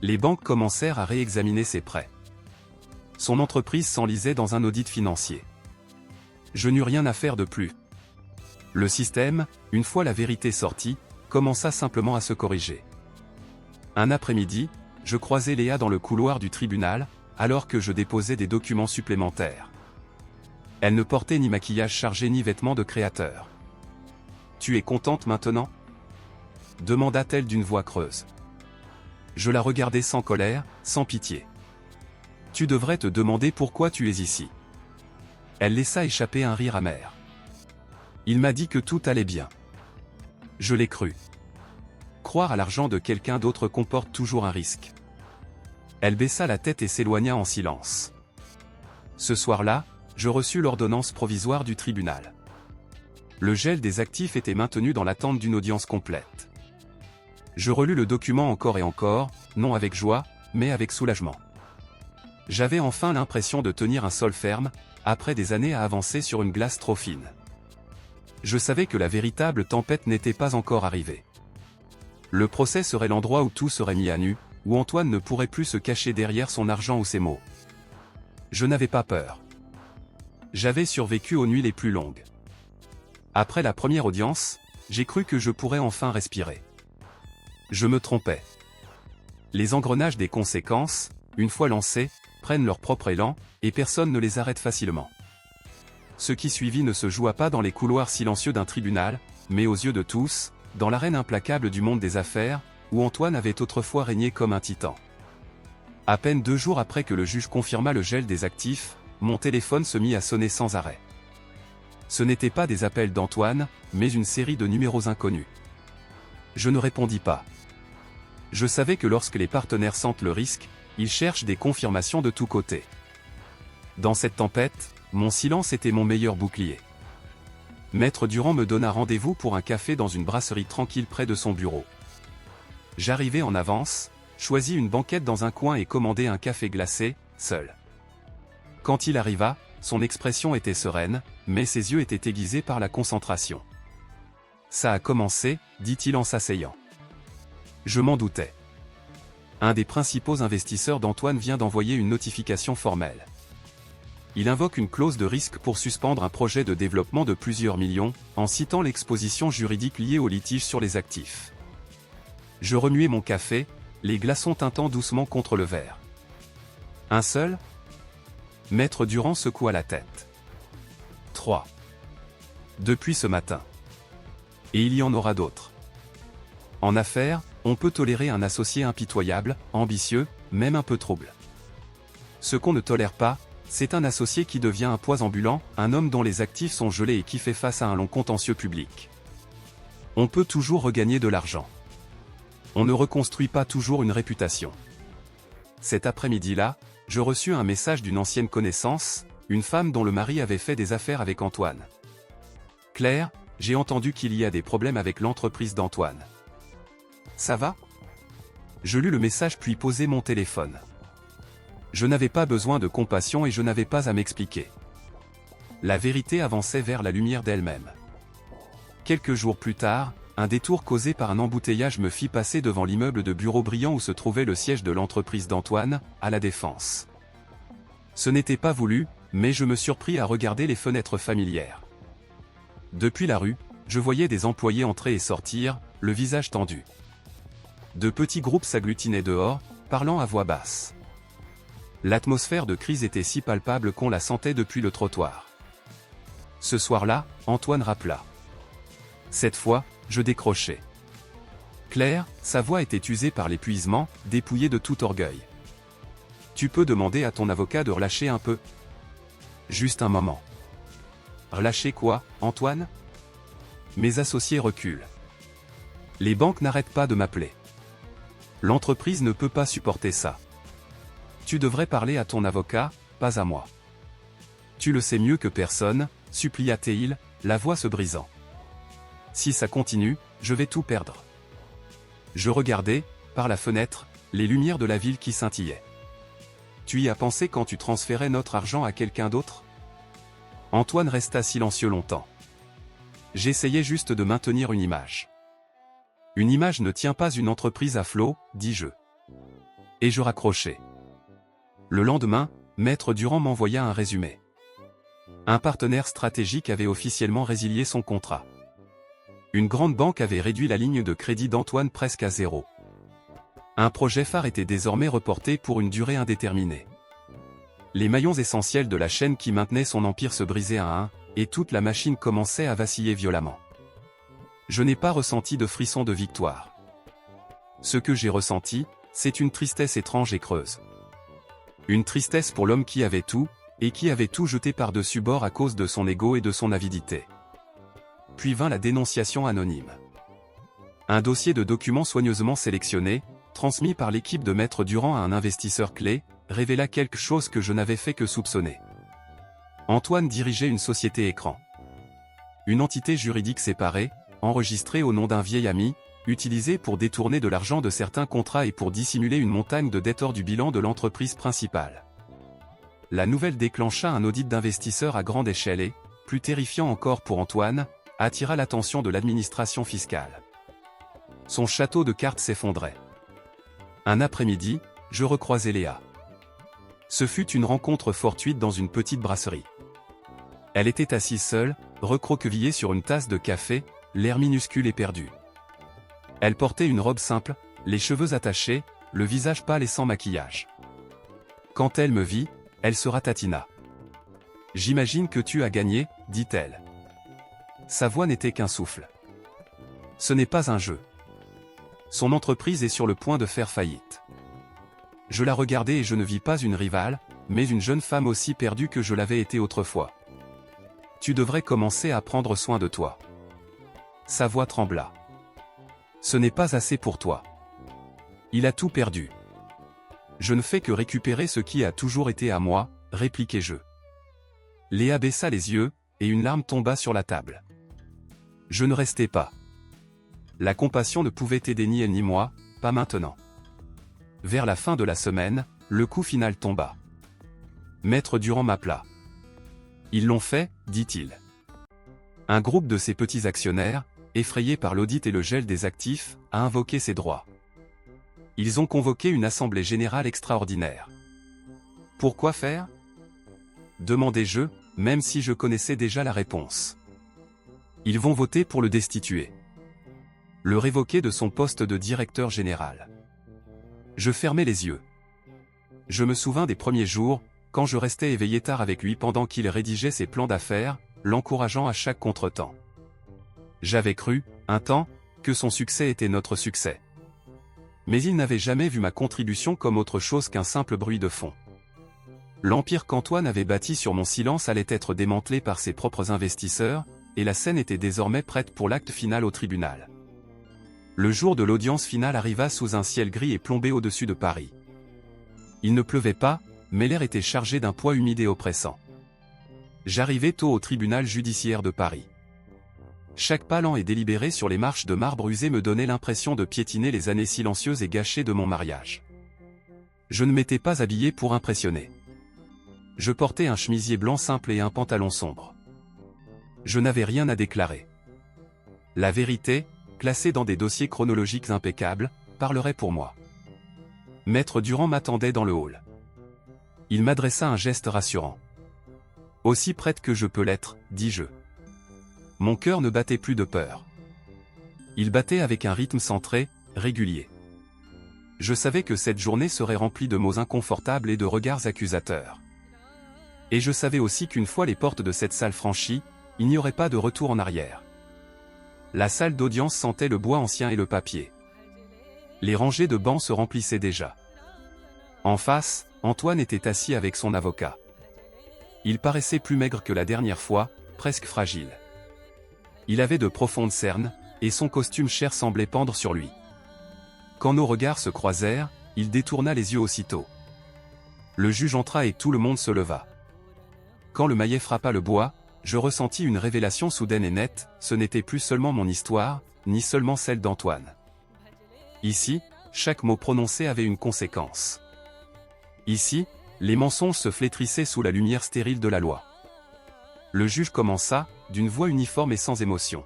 Les banques commencèrent à réexaminer ses prêts. Son entreprise s'enlisait dans un audit financier. Je n'eus rien à faire de plus. Le système, une fois la vérité sortie, commença simplement à se corriger. Un après-midi, je croisai Léa dans le couloir du tribunal, alors que je déposais des documents supplémentaires. Elle ne portait ni maquillage chargé ni vêtements de créateur. « Tu es contente maintenant ?» demanda-t-elle d'une voix creuse. Je la regardai sans colère, sans pitié. « Tu devrais te demander pourquoi tu es ici. » Elle laissa échapper un rire amer. Il m'a dit que tout allait bien. Je l'ai cru. Croire à l'argent de quelqu'un d'autre comporte toujours un risque. Elle baissa la tête et s'éloigna en silence. Ce soir-là, je reçus l'ordonnance provisoire du tribunal. Le gel des actifs était maintenu dans l'attente d'une audience complète. Je relus le document encore et encore, non avec joie, mais avec soulagement. J'avais enfin l'impression de tenir un sol ferme, après des années à avancer sur une glace trop fine. Je savais que la véritable tempête n'était pas encore arrivée. Le procès serait l'endroit où tout serait mis à nu, où Antoine ne pourrait plus se cacher derrière son argent ou ses mots. Je n'avais pas peur. J'avais survécu aux nuits les plus longues. Après la première audience, j'ai cru que je pourrais enfin respirer. Je me trompais. Les engrenages des conséquences, une fois lancés, prennent leur propre élan, et personne ne les arrête facilement. Ce qui suivit ne se joua pas dans les couloirs silencieux d'un tribunal, mais aux yeux de tous, dans l'arène implacable du monde des affaires, où Antoine avait autrefois régné comme un titan. À peine 2 jours après que le juge confirma le gel des actifs, mon téléphone se mit à sonner sans arrêt. Ce n'étaient pas des appels d'Antoine, mais une série de numéros inconnus. Je ne répondis pas. Je savais que lorsque les partenaires sentent le risque, ils cherchent des confirmations de tous côtés. Dans cette tempête, mon silence était mon meilleur bouclier. Maître Durand me donna rendez-vous pour un café dans une brasserie tranquille près de son bureau. J'arrivai en avance, choisis une banquette dans un coin et commandai un café glacé, seul. Quand il arriva, son expression était sereine, mais ses yeux étaient aiguisés par la concentration. « Ça a commencé », dit-il en s'asseyant. Je m'en doutais. Un des principaux investisseurs d'Antoine vient d'envoyer une notification formelle. Il invoque une clause de risque pour suspendre un projet de développement de plusieurs millions, en citant l'exposition juridique liée au litige sur les actifs. Je remuai mon café, les glaçons tintant doucement contre le verre. Un seul ? Maître Durand secoua la tête. 3. Depuis ce matin. Et il y en aura d'autres. En affaires, on peut tolérer un associé impitoyable, ambitieux, même un peu trouble. Ce qu'on ne tolère pas, c'est un associé qui devient un poids ambulant, un homme dont les actifs sont gelés et qui fait face à un long contentieux public. On peut toujours regagner de l'argent. On ne reconstruit pas toujours une réputation. Cet après-midi-là, je reçus un message d'une ancienne connaissance, une femme dont le mari avait fait des affaires avec Antoine. « Claire, j'ai entendu qu'il y a des problèmes avec l'entreprise d'Antoine. Ça va ?» Je lus le message puis posai mon téléphone. Je n'avais pas besoin de compassion et je n'avais pas à m'expliquer. La vérité avançait vers la lumière d'elle-même. Quelques jours plus tard, un détour causé par un embouteillage me fit passer devant l'immeuble de bureaux brillants où se trouvait le siège de l'entreprise d'Antoine, à La Défense. Ce n'était pas voulu, mais je me surpris à regarder les fenêtres familières. Depuis la rue, je voyais des employés entrer et sortir, le visage tendu. De petits groupes s'agglutinaient dehors, parlant à voix basse. L'atmosphère de crise était si palpable qu'on la sentait depuis le trottoir. Ce soir-là, Antoine rappela. Cette fois, je décrochai. Claire, sa voix était usée par l'épuisement, dépouillée de tout orgueil. Tu peux demander à ton avocat de relâcher un peu. Juste un moment. Relâcher quoi, Antoine ? Mes associés reculent. Les banques n'arrêtent pas de m'appeler. L'entreprise ne peut pas supporter ça. Tu devrais parler à ton avocat, pas à moi. Tu le sais mieux que personne, supplia-t-il, la voix se brisant. Si ça continue, je vais tout perdre. Je regardais, par la fenêtre, les lumières de la ville qui scintillaient. Tu y as pensé quand tu transférais notre argent à quelqu'un d'autre ? Antoine resta silencieux longtemps. J'essayais juste de maintenir une image. Une image ne tient pas une entreprise à flot, dis-je. Et je raccrochai. Le lendemain, Maître Durand m'envoya un résumé. Un partenaire stratégique avait officiellement résilié son contrat. Une grande banque avait réduit la ligne de crédit d'Antoine presque à zéro. Un projet phare était désormais reporté pour une durée indéterminée. Les maillons essentiels de la chaîne qui maintenait son empire se brisaient un à un, et toute la machine commençait à vaciller violemment. Je n'ai pas ressenti de frisson de victoire. Ce que j'ai ressenti, c'est une tristesse étrange et creuse. Une tristesse pour l'homme qui avait tout, et qui avait tout jeté par-dessus bord à cause de son ego et de son avidité. Puis vint la dénonciation anonyme. Un dossier de documents soigneusement sélectionné, transmis par l'équipe de Maître Durand à un investisseur clé, révéla quelque chose que je n'avais fait que soupçonner. Antoine dirigeait une société écran. Une entité juridique séparée, enregistrée au nom d'un vieil ami, utilisée pour détourner de l'argent de certains contrats et pour dissimuler une montagne de dettes hors du bilan de l'entreprise principale. La nouvelle déclencha un audit d'investisseurs à grande échelle et, plus terrifiant encore pour Antoine, attira l'attention de l'administration fiscale. Son château de cartes s'effondrait. Un après-midi, je recroisai Léa. Ce fut une rencontre fortuite dans une petite brasserie. Elle était assise seule, recroquevillée sur une tasse de café, l'air minuscule et perdu. Elle portait une robe simple, les cheveux attachés, le visage pâle et sans maquillage. Quand elle me vit, elle se ratatina. « J'imagine que tu as gagné, dit-elle. » Sa voix n'était qu'un souffle. Ce n'est pas un jeu. Son entreprise est sur le point de faire faillite. Je la regardais et je ne vis pas une rivale, mais une jeune femme aussi perdue que je l'avais été autrefois. Tu devrais commencer à prendre soin de toi. Sa voix trembla. Ce n'est pas assez pour toi. Il a tout perdu. Je ne fais que récupérer ce qui a toujours été à moi, répliquai-je. Léa baissa les yeux, et une larme tomba sur la table. Je ne restais pas. La compassion ne pouvait aider ni elle ni moi, pas maintenant. Vers la fin de la semaine, le coup final tomba. Maître Durand m'appela. Ils l'ont fait, dit-il. Un groupe de ses petits actionnaires, effrayés par l'audit et le gel des actifs, a invoqué ses droits. Ils ont convoqué une assemblée générale extraordinaire. Pourquoi faire ? Demandai-je, même si je connaissais déjà la réponse. Ils vont voter pour le destituer. Le révoquer de son poste de directeur général. Je fermai les yeux. Je me souvins des premiers jours, quand je restais éveillé tard avec lui pendant qu'il rédigeait ses plans d'affaires, l'encourageant à chaque contretemps. J'avais cru, un temps, que son succès était notre succès. Mais il n'avait jamais vu ma contribution comme autre chose qu'un simple bruit de fond. L'empire qu'Antoine avait bâti sur mon silence allait être démantelé par ses propres investisseurs, et la scène était désormais prête pour l'acte final au tribunal. Le jour de l'audience finale arriva sous un ciel gris et plombé au-dessus de Paris. Il ne pleuvait pas, mais l'air était chargé d'un poids humide et oppressant. J'arrivai tôt au tribunal judiciaire de Paris. Chaque pas lent et délibéré sur les marches de marbre usé me donnait l'impression de piétiner les années silencieuses et gâchées de mon mariage. Je ne m'étais pas habillé pour impressionner. Je portais un chemisier blanc simple et un pantalon sombre. Je n'avais rien à déclarer. La vérité, classée dans des dossiers chronologiques impeccables, parlerait pour moi. Maître Durand m'attendait dans le hall. Il m'adressa un geste rassurant. « Aussi prête que je peux l'être, dis-je. » Mon cœur ne battait plus de peur. Il battait avec un rythme centré, régulier. Je savais que cette journée serait remplie de mots inconfortables et de regards accusateurs. Et je savais aussi qu'une fois les portes de cette salle franchies, il n'y aurait pas de retour en arrière. La salle d'audience sentait le bois ancien et le papier. Les rangées de bancs se remplissaient déjà. En face, Antoine était assis avec son avocat. Il paraissait plus maigre que la dernière fois, presque fragile. Il avait de profondes cernes, et son costume cher semblait pendre sur lui. Quand nos regards se croisèrent, il détourna les yeux aussitôt. Le juge entra et tout le monde se leva. Quand le maillet frappa le bois, je ressentis une révélation soudaine et nette, ce n'était plus seulement mon histoire, ni seulement celle d'Antoine. Ici, chaque mot prononcé avait une conséquence. Ici, les mensonges se flétrissaient sous la lumière stérile de la loi. Le juge commença, d'une voix uniforme et sans émotion.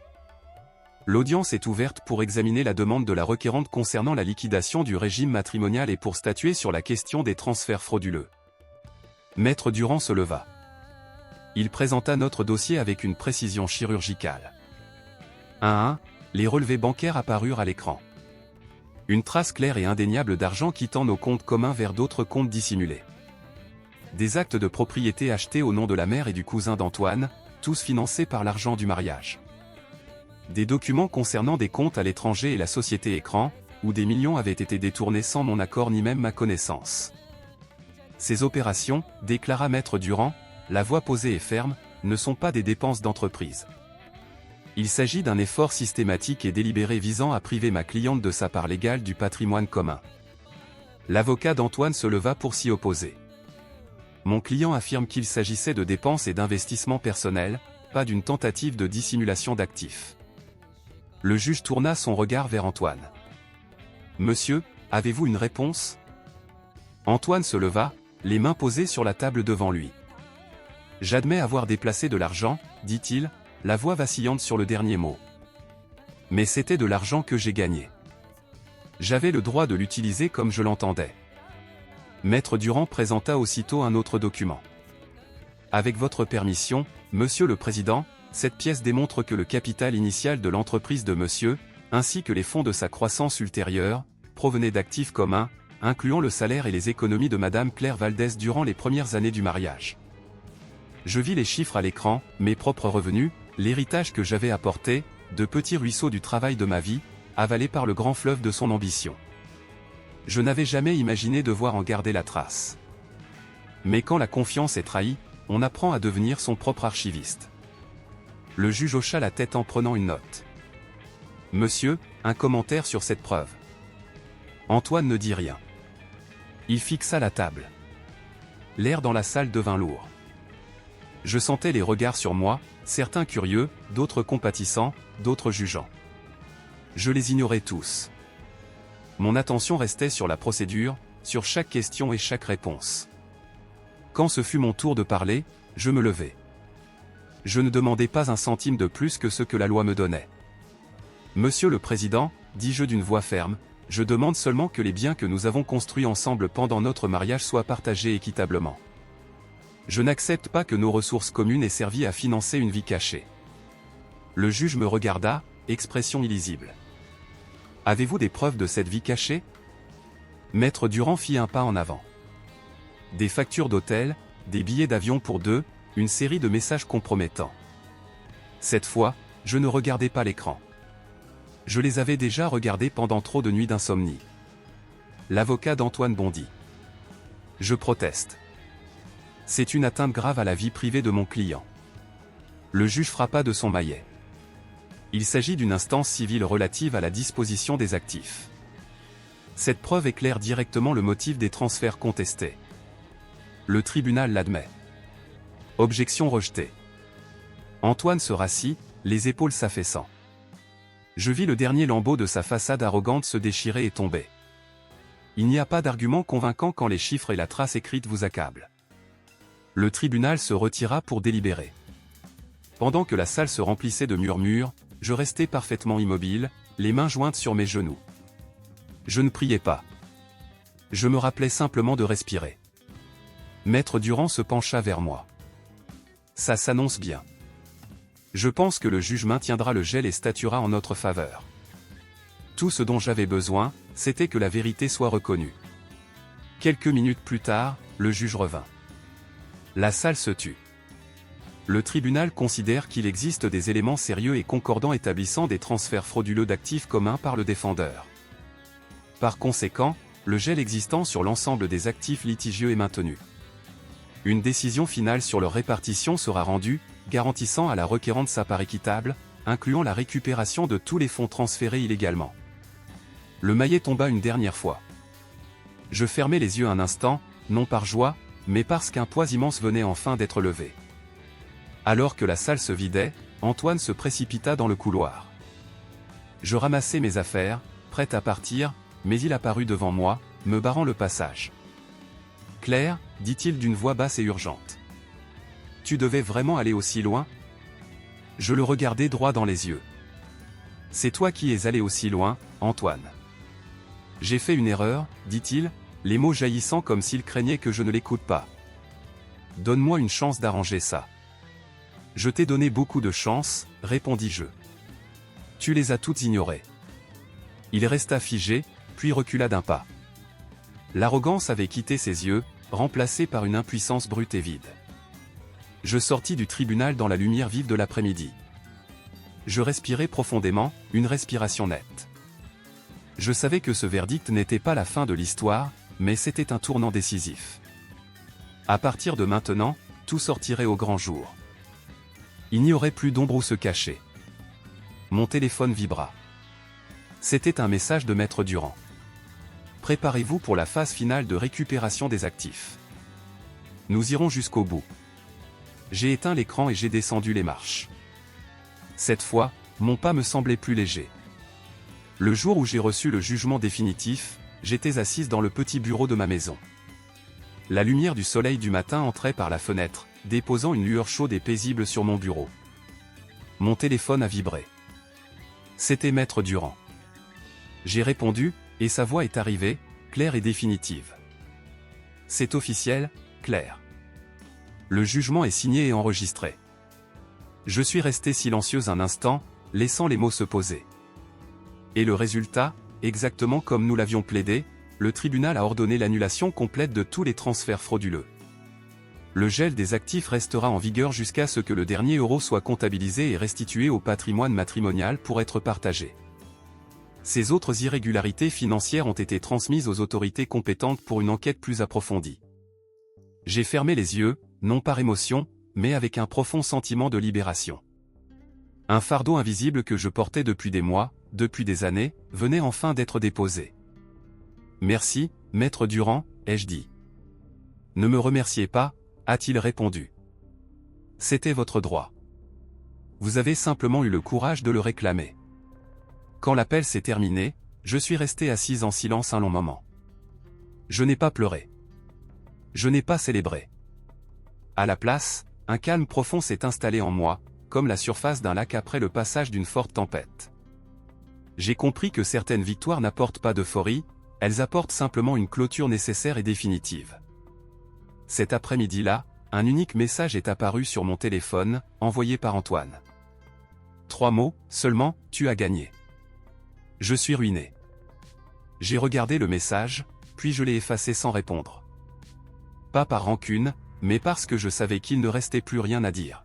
L'audience est ouverte pour examiner la demande de la requérante concernant la liquidation du régime matrimonial et pour statuer sur la question des transferts frauduleux. Maître Durand se leva. Il présenta notre dossier avec une précision chirurgicale. 1. Les relevés bancaires apparurent à l'écran. Une trace claire et indéniable d'argent quittant nos comptes communs vers d'autres comptes dissimulés. Des actes de propriété achetés au nom de la mère et du cousin d'Antoine, tous financés par l'argent du mariage. Des documents concernant des comptes à l'étranger et la société Écran, où des millions avaient été détournés sans mon accord ni même ma connaissance. Ces opérations, déclara Maître Durand, la voix posée et ferme, ne sont pas des dépenses d'entreprise. Il s'agit d'un effort systématique et délibéré visant à priver ma cliente de sa part légale du patrimoine commun. L'avocat d'Antoine se leva pour s'y opposer. Mon client affirme qu'il s'agissait de dépenses et d'investissements personnels, pas d'une tentative de dissimulation d'actifs. Le juge tourna son regard vers Antoine. « Monsieur, avez-vous une réponse ?» Antoine se leva, les mains posées sur la table devant lui. « J'admets avoir déplacé de l'argent, dit-il, la voix vacillante sur le dernier mot. Mais c'était de l'argent que j'ai gagné. J'avais le droit de l'utiliser comme je l'entendais. » Maître Durand présenta aussitôt un autre document. « Avec votre permission, Monsieur le Président, cette pièce démontre que le capital initial de l'entreprise de Monsieur, ainsi que les fonds de sa croissance ultérieure, provenaient d'actifs communs, incluant le salaire et les économies de Madame Claire Valdès durant les premières années du mariage. Je vis les chiffres à l'écran, mes propres revenus, l'héritage que j'avais apporté, de petits ruisseaux du travail de ma vie, avalés par le grand fleuve de son ambition. Je n'avais jamais imaginé devoir en garder la trace. Mais quand la confiance est trahie, on apprend à devenir son propre archiviste. » Le juge hocha la tête en prenant une note. « Monsieur, un commentaire sur cette preuve. » Antoine ne dit rien. Il fixa la table. L'air dans la salle devint lourd. Je sentais les regards sur moi, certains curieux, d'autres compatissants, d'autres jugeants. Je les ignorais tous. Mon attention restait sur la procédure, sur chaque question et chaque réponse. Quand ce fut mon tour de parler, je me levai. Je ne demandais pas un centime de plus que ce que la loi me donnait. Monsieur le Président, dis-je d'une voix ferme, je demande seulement que les biens que nous avons construits ensemble pendant notre mariage soient partagés équitablement. Je n'accepte pas que nos ressources communes aient servi à financer une vie cachée. Le juge me regarda, expression illisible. Avez-vous des preuves de cette vie cachée? Maître Durand fit un pas en avant. Des factures d'hôtel, des billets d'avion pour deux, une série de messages compromettants. Cette fois, je ne regardais pas l'écran. Je les avais déjà regardés pendant trop de nuits d'insomnie. L'avocat d'Antoine bondit. Je proteste. C'est une atteinte grave à la vie privée de mon client. Le juge frappa de son maillet. Il s'agit d'une instance civile relative à la disposition des actifs. Cette preuve éclaire directement le motif des transferts contestés. Le tribunal l'admet. Objection rejetée. Antoine se rassit, les épaules s'affaissant. Je vis le dernier lambeau de sa façade arrogante se déchirer et tomber. Il n'y a pas d'argument convaincant quand les chiffres et la trace écrite vous accablent. Le tribunal se retira pour délibérer. Pendant que la salle se remplissait de murmures, je restais parfaitement immobile, les mains jointes sur mes genoux. Je ne priais pas. Je me rappelais simplement de respirer. Maître Durand se pencha vers moi. Ça s'annonce bien. Je pense que le juge maintiendra le gel et statuera en notre faveur. Tout ce dont j'avais besoin, c'était que la vérité soit reconnue. Quelques minutes plus tard, le juge revint. La salle se tut. Le tribunal considère qu'il existe des éléments sérieux et concordants établissant des transferts frauduleux d'actifs communs par le défendeur. Par conséquent, le gel existant sur l'ensemble des actifs litigieux est maintenu. Une décision finale sur leur répartition sera rendue, garantissant à la requérante sa part équitable, incluant la récupération de tous les fonds transférés illégalement. Le maillet tomba une dernière fois. Je fermai les yeux un instant, non par joie, mais parce qu'un poids immense venait enfin d'être levé. Alors que la salle se vidait, Antoine se précipita dans le couloir. Je ramassai mes affaires, prêt à partir, mais il apparut devant moi, me barrant le passage. « Claire, dit-il d'une voix basse et urgente. Tu devais vraiment aller aussi loin? » Je le regardai droit dans les yeux. « C'est toi qui es allé aussi loin, Antoine. » J'ai fait une erreur, dit-il, les mots jaillissant comme s'il craignait que je ne l'écoute pas. « Donne-moi une chance d'arranger ça. » Je t'ai donné beaucoup de chance, répondis-je. Tu les as toutes ignorées. Il resta figé, puis recula d'un pas. L'arrogance avait quitté ses yeux, remplacée par une impuissance brute et vide. Je sortis du tribunal dans la lumière vive de l'après-midi. Je respirai profondément, une respiration nette. Je savais que ce verdict n'était pas la fin de l'histoire, mais c'était un tournant décisif. À partir de maintenant, tout sortirait au grand jour. Il n'y aurait plus d'ombre où se cacher. Mon téléphone vibra. C'était un message de Maître Durand. Préparez-vous pour la phase finale de récupération des actifs. Nous irons jusqu'au bout. J'ai éteint l'écran et j'ai descendu les marches. Cette fois, mon pas me semblait plus léger. Le jour où j'ai reçu le jugement définitif, j'étais assise dans le petit bureau de ma maison. La lumière du soleil du matin entrait par la fenêtre, déposant une lueur chaude et paisible sur mon bureau. Mon téléphone a vibré. C'était Maître Durand. J'ai répondu, et sa voix est arrivée, claire et définitive. C'est officiel, Claire. Le jugement est signé et enregistré. Je suis resté silencieuse un instant, laissant les mots se poser. Et le résultat, exactement comme nous l'avions plaidé, le tribunal a ordonné l'annulation complète de tous les transferts frauduleux. Le gel des actifs restera en vigueur jusqu'à ce que le dernier euro soit comptabilisé et restitué au patrimoine matrimonial pour être partagé. Ces autres irrégularités financières ont été transmises aux autorités compétentes pour une enquête plus approfondie. J'ai fermé les yeux, non par émotion, mais avec un profond sentiment de libération. Un fardeau invisible que je portais depuis des mois, depuis des années, venait enfin d'être déposé. « Merci, Maître Durand », ai-je dit. « Ne me remerciez pas », a-t-il répondu. « C'était votre droit. Vous avez simplement eu le courage de le réclamer. Quand l'appel s'est terminé, je suis resté assise en silence un long moment. Je n'ai pas pleuré. Je n'ai pas célébré. À la place, un calme profond s'est installé en moi, comme la surface d'un lac après le passage d'une forte tempête. J'ai compris que certaines victoires n'apportent pas d'euphorie, elles apportent simplement une clôture nécessaire et définitive. Cet après-midi-là, un unique message est apparu sur mon téléphone, envoyé par Antoine. 3 mots, seulement, tu as gagné. Je suis ruiné. J'ai regardé le message, puis je l'ai effacé sans répondre. Pas par rancune, mais parce que je savais qu'il ne restait plus rien à dire.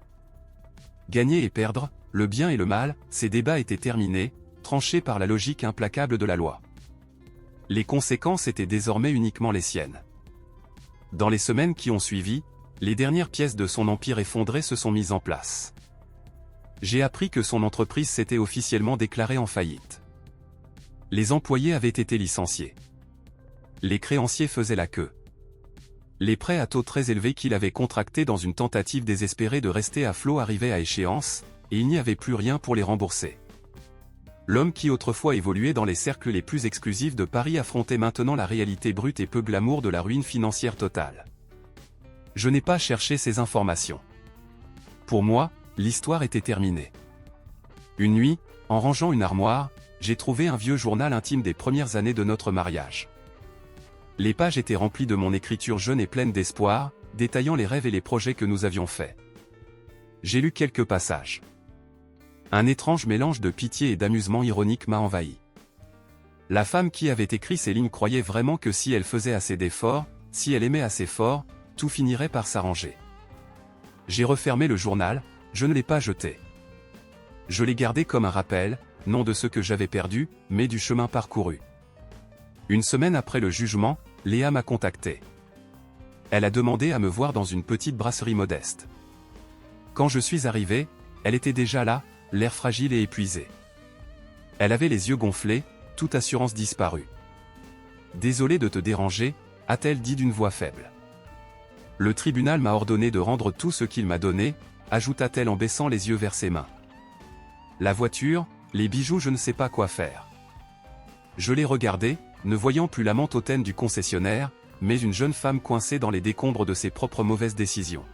Gagner et perdre, le bien et le mal, ces débats étaient terminés, tranchés par la logique implacable de la loi. Les conséquences étaient désormais uniquement les siennes. Dans les semaines qui ont suivi, les dernières pièces de son empire effondré se sont mises en place. J'ai appris que son entreprise s'était officiellement déclarée en faillite. Les employés avaient été licenciés. Les créanciers faisaient la queue. Les prêts à taux très élevés qu'il avait contractés dans une tentative désespérée de rester à flot arrivaient à échéance, et il n'y avait plus rien pour les rembourser. L'homme qui autrefois évoluait dans les cercles les plus exclusifs de Paris affrontait maintenant la réalité brute et peu glamour de la ruine financière totale. Je n'ai pas cherché ces informations. Pour moi, l'histoire était terminée. Une nuit, en rangeant une armoire, j'ai trouvé un vieux journal intime des premières années de notre mariage. Les pages étaient remplies de mon écriture jeune et pleine d'espoir, détaillant les rêves et les projets que nous avions faits. J'ai lu quelques passages. Un étrange mélange de pitié et d'amusement ironique m'a envahi. La femme qui avait écrit ces lignes croyait vraiment que si elle faisait assez d'efforts, si elle aimait assez fort, tout finirait par s'arranger. J'ai refermé le journal, je ne l'ai pas jeté. Je l'ai gardé comme un rappel, non de ce que j'avais perdu, mais du chemin parcouru. Une semaine après le jugement, Léa m'a contacté. Elle a demandé à me voir dans une petite brasserie modeste. Quand je suis arrivé, elle était déjà là, l'air fragile et épuisé. Elle avait les yeux gonflés, toute assurance disparue. « Désolé de te déranger », a-t-elle dit d'une voix faible. « Le tribunal m'a ordonné de rendre tout ce qu'il m'a donné », ajouta-t-elle en baissant les yeux vers ses mains. « La voiture, les bijoux, je ne sais pas quoi faire. » Je l'ai regardée, ne voyant plus la menthe hautaine du concessionnaire, mais une jeune femme coincée dans les décombres de ses propres mauvaises décisions.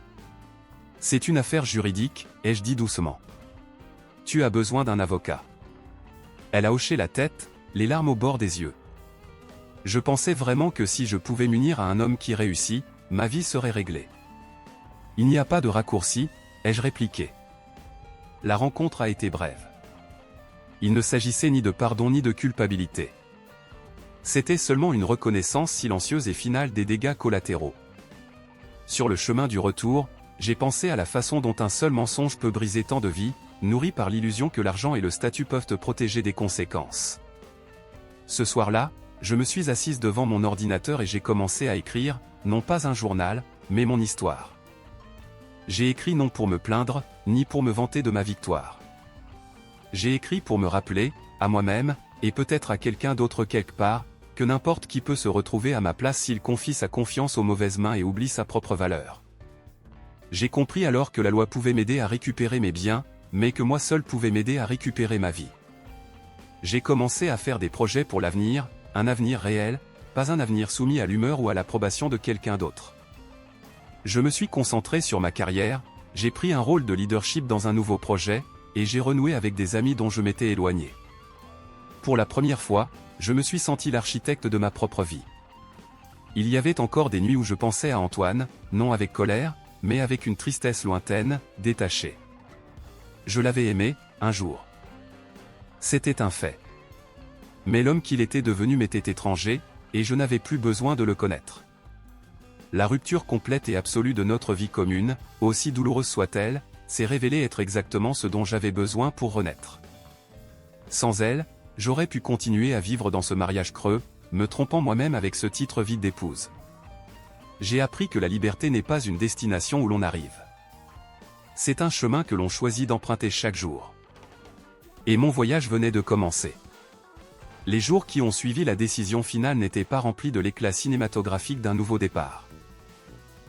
« C'est une affaire juridique, ai-je dit doucement. Tu as besoin d'un avocat. » Elle a hoché la tête, les larmes au bord des yeux. Je pensais vraiment que si je pouvais m'unir à un homme qui réussit, ma vie serait réglée. Il n'y a pas de raccourci, ai-je répliqué. La rencontre a été brève. Il ne s'agissait ni de pardon ni de culpabilité. C'était seulement une reconnaissance silencieuse et finale des dégâts collatéraux. Sur le chemin du retour, j'ai pensé à la façon dont un seul mensonge peut briser tant de vies, nourri par l'illusion que l'argent et le statut peuvent te protéger des conséquences. Ce soir-là, je me suis assise devant mon ordinateur et j'ai commencé à écrire, non pas un journal, mais mon histoire. J'ai écrit non pour me plaindre, ni pour me vanter de ma victoire. J'ai écrit pour me rappeler, à moi-même, et peut-être à quelqu'un d'autre quelque part, que n'importe qui peut se retrouver à ma place s'il confie sa confiance aux mauvaises mains et oublie sa propre valeur. J'ai compris alors que la loi pouvait m'aider à récupérer mes biens, mais que moi seul pouvais m'aider à récupérer ma vie. J'ai commencé à faire des projets pour l'avenir, un avenir réel, pas un avenir soumis à l'humeur ou à l'approbation de quelqu'un d'autre. Je me suis concentré sur ma carrière, j'ai pris un rôle de leadership dans un nouveau projet, et j'ai renoué avec des amis dont je m'étais éloigné. Pour la première fois, je me suis senti l'architecte de ma propre vie. Il y avait encore des nuits où je pensais à Antoine, non avec colère, mais avec une tristesse lointaine, détachée. Je l'avais aimé, un jour. C'était un fait. Mais l'homme qu'il était devenu m'était étranger, et je n'avais plus besoin de le connaître. La rupture complète et absolue de notre vie commune, aussi douloureuse soit-elle, s'est révélée être exactement ce dont j'avais besoin pour renaître. Sans elle, j'aurais pu continuer à vivre dans ce mariage creux, me trompant moi-même avec ce titre vide d'épouse. J'ai appris que la liberté n'est pas une destination où l'on arrive. C'est un chemin que l'on choisit d'emprunter chaque jour. Et mon voyage venait de commencer. Les jours qui ont suivi la décision finale n'étaient pas remplis de l'éclat cinématographique d'un nouveau départ.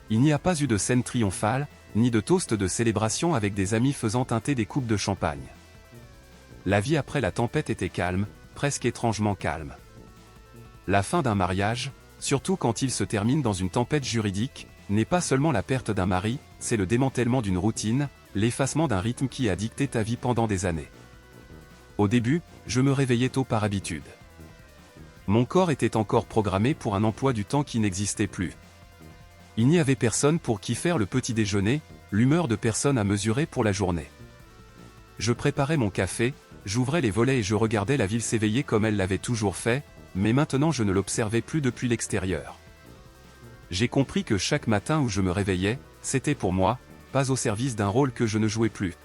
Il n'y a pas eu de scène triomphale, ni de toast de célébration avec des amis faisant teinter des coupes de champagne. La vie après la tempête était calme, presque étrangement calme. La fin d'un mariage, surtout quand il se termine dans une tempête juridique, n'est pas seulement la perte d'un mari, c'est le démantèlement d'une routine, l'effacement d'un rythme qui a dicté ta vie pendant des années. Au début, je me réveillais tôt par habitude. Mon corps était encore programmé pour un emploi du temps qui n'existait plus. Il n'y avait personne pour qui faire le petit déjeuner, l'humeur de personne à mesurer pour la journée. Je préparais mon café, j'ouvrais les volets et je regardais la ville s'éveiller comme elle l'avait toujours fait, mais maintenant je ne l'observais plus depuis l'extérieur. J'ai compris que chaque matin où je me réveillais, c'était pour moi, pas au service d'un rôle que je ne jouais plus.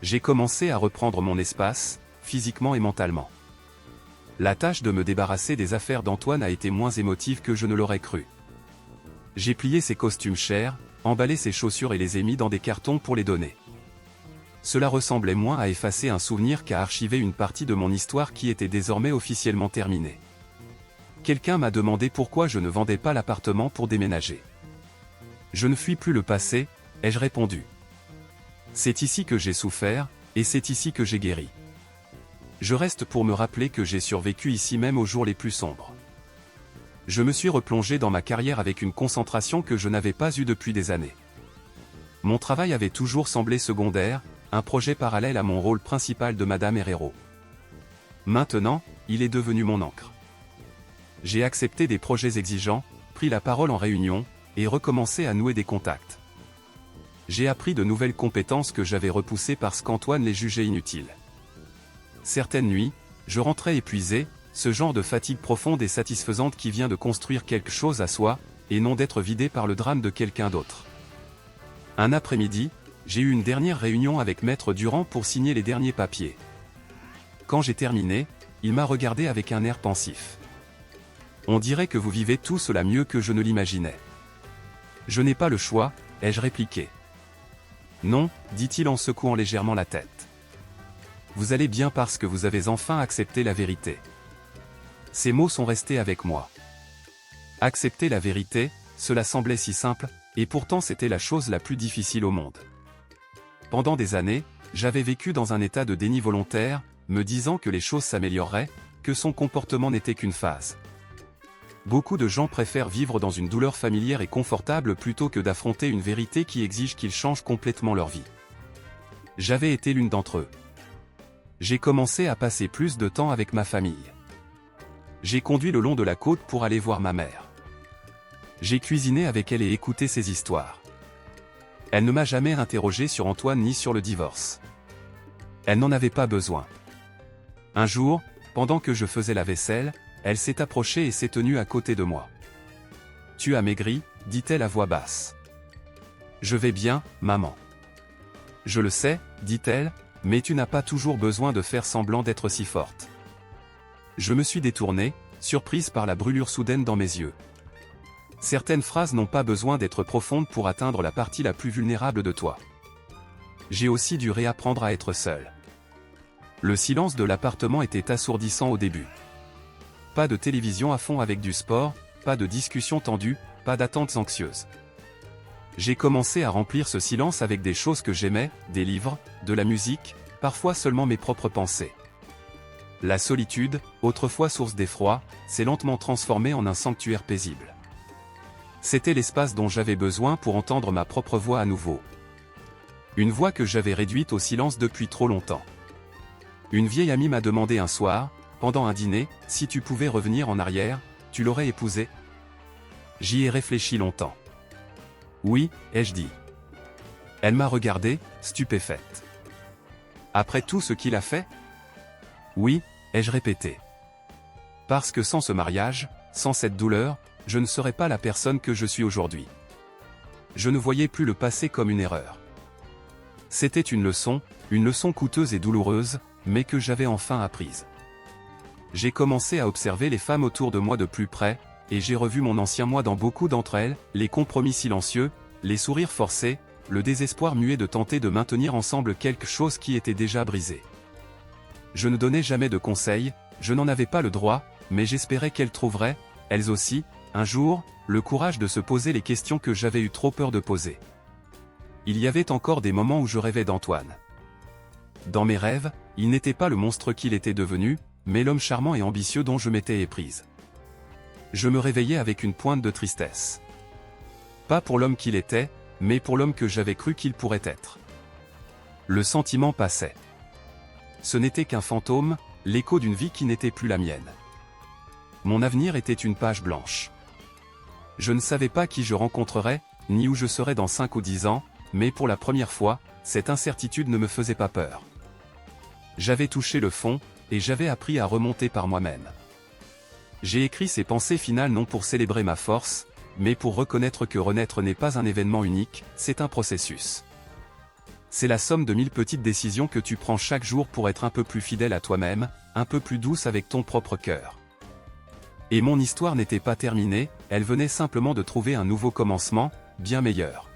J'ai commencé à reprendre mon espace, physiquement et mentalement. La tâche de me débarrasser des affaires d'Antoine a été moins émotive que je ne l'aurais cru. J'ai plié ses costumes chers, emballé ses chaussures et les ai mis dans des cartons pour les donner. Cela ressemblait moins à effacer un souvenir qu'à archiver une partie de mon histoire qui était désormais officiellement terminée. Quelqu'un m'a demandé pourquoi je ne vendais pas l'appartement pour déménager. Je ne fuis plus le passé, ai-je répondu. C'est ici que j'ai souffert, et c'est ici que j'ai guéri. Je reste pour me rappeler que j'ai survécu ici même aux jours les plus sombres. Je me suis replongé dans ma carrière avec une concentration que je n'avais pas eue depuis des années. Mon travail avait toujours semblé secondaire, un projet parallèle à mon rôle principal de Madame Herrero. Maintenant, il est devenu mon encre. J'ai accepté des projets exigeants, pris la parole en réunion, et recommencé à nouer des contacts. J'ai appris de nouvelles compétences que j'avais repoussées parce qu'Antoine les jugeait inutiles. Certaines nuits, je rentrais épuisé, ce genre de fatigue profonde et satisfaisante qui vient de construire quelque chose à soi, et non d'être vidé par le drame de quelqu'un d'autre. Un après-midi, j'ai eu une dernière réunion avec Maître Durand pour signer les derniers papiers. Quand j'ai terminé, il m'a regardé avec un air pensif. On dirait que vous vivez tout cela mieux que je ne l'imaginais. Je n'ai pas le choix, ai-je répliqué. Non, dit-il en secouant légèrement la tête. Vous allez bien parce que vous avez enfin accepté la vérité. Ces mots sont restés avec moi. Accepter la vérité, cela semblait si simple, et pourtant c'était la chose la plus difficile au monde. Pendant des années, j'avais vécu dans un état de déni volontaire, me disant que les choses s'amélioreraient, que son comportement n'était qu'une phase. Beaucoup de gens préfèrent vivre dans une douleur familière et confortable plutôt que d'affronter une vérité qui exige qu'ils changent complètement leur vie. J'avais été l'une d'entre eux. J'ai commencé à passer plus de temps avec ma famille. J'ai conduit le long de la côte pour aller voir ma mère. J'ai cuisiné avec elle et écouté ses histoires. Elle ne m'a jamais interrogé sur Antoine ni sur le divorce. Elle n'en avait pas besoin. Un jour, pendant que je faisais la vaisselle, elle s'est approchée et s'est tenue à côté de moi. « Tu as maigri » dit-elle à voix basse. « Je vais bien, maman. »« Je le sais » dit-elle, « mais tu n'as pas toujours besoin de faire semblant d'être si forte. » Je me suis détourné, surprise par la brûlure soudaine dans mes yeux. Certaines phrases n'ont pas besoin d'être profondes pour atteindre la partie la plus vulnérable de toi. J'ai aussi dû réapprendre à être seul. Le silence de l'appartement était assourdissant au début. Pas de télévision à fond avec du sport, pas de discussions tendues, pas d'attentes anxieuses. J'ai commencé à remplir ce silence avec des choses que j'aimais, des livres, de la musique, parfois seulement mes propres pensées. La solitude, autrefois source d'effroi, s'est lentement transformée en un sanctuaire paisible. C'était l'espace dont j'avais besoin pour entendre ma propre voix à nouveau. Une voix que j'avais réduite au silence depuis trop longtemps. Une vieille amie m'a demandé un soir, pendant un dîner, si tu pouvais revenir en arrière, tu l'aurais épousée. J'y ai réfléchi longtemps. Oui, ai-je dit. Elle m'a regardé, stupéfaite. Après tout ce qu'il a fait? Oui, ai-je répété. Parce que sans ce mariage, sans cette douleur, je ne serais pas la personne que je suis aujourd'hui. Je ne voyais plus le passé comme une erreur. C'était une leçon coûteuse et douloureuse, mais que j'avais enfin apprise. J'ai commencé à observer les femmes autour de moi de plus près, et j'ai revu mon ancien moi dans beaucoup d'entre elles, les compromis silencieux, les sourires forcés, le désespoir muet de tenter de maintenir ensemble quelque chose qui était déjà brisé. Je ne donnais jamais de conseils, je n'en avais pas le droit, mais j'espérais qu'elles trouveraient, elles aussi, un jour, le courage de se poser les questions que j'avais eu trop peur de poser. Il y avait encore des moments où je rêvais d'Antoine. Dans mes rêves, il n'était pas le monstre qu'il était devenu, mais l'homme charmant et ambitieux dont je m'étais éprise. Je me réveillais avec une pointe de tristesse. Pas pour l'homme qu'il était, mais pour l'homme que j'avais cru qu'il pourrait être. Le sentiment passait. Ce n'était qu'un fantôme, l'écho d'une vie qui n'était plus la mienne. Mon avenir était une page blanche. Je ne savais pas qui je rencontrerais, ni où je serais dans 5 ou 10 ans, mais pour la première fois, cette incertitude ne me faisait pas peur. J'avais touché le fond, et j'avais appris à remonter par moi-même. J'ai écrit ces pensées finales non pour célébrer ma force, mais pour reconnaître que renaître n'est pas un événement unique, c'est un processus. C'est la somme de 1000 petites décisions que tu prends chaque jour pour être un peu plus fidèle à toi-même, un peu plus douce avec ton propre cœur. Et mon histoire n'était pas terminée, elle venait simplement de trouver un nouveau commencement, bien meilleur.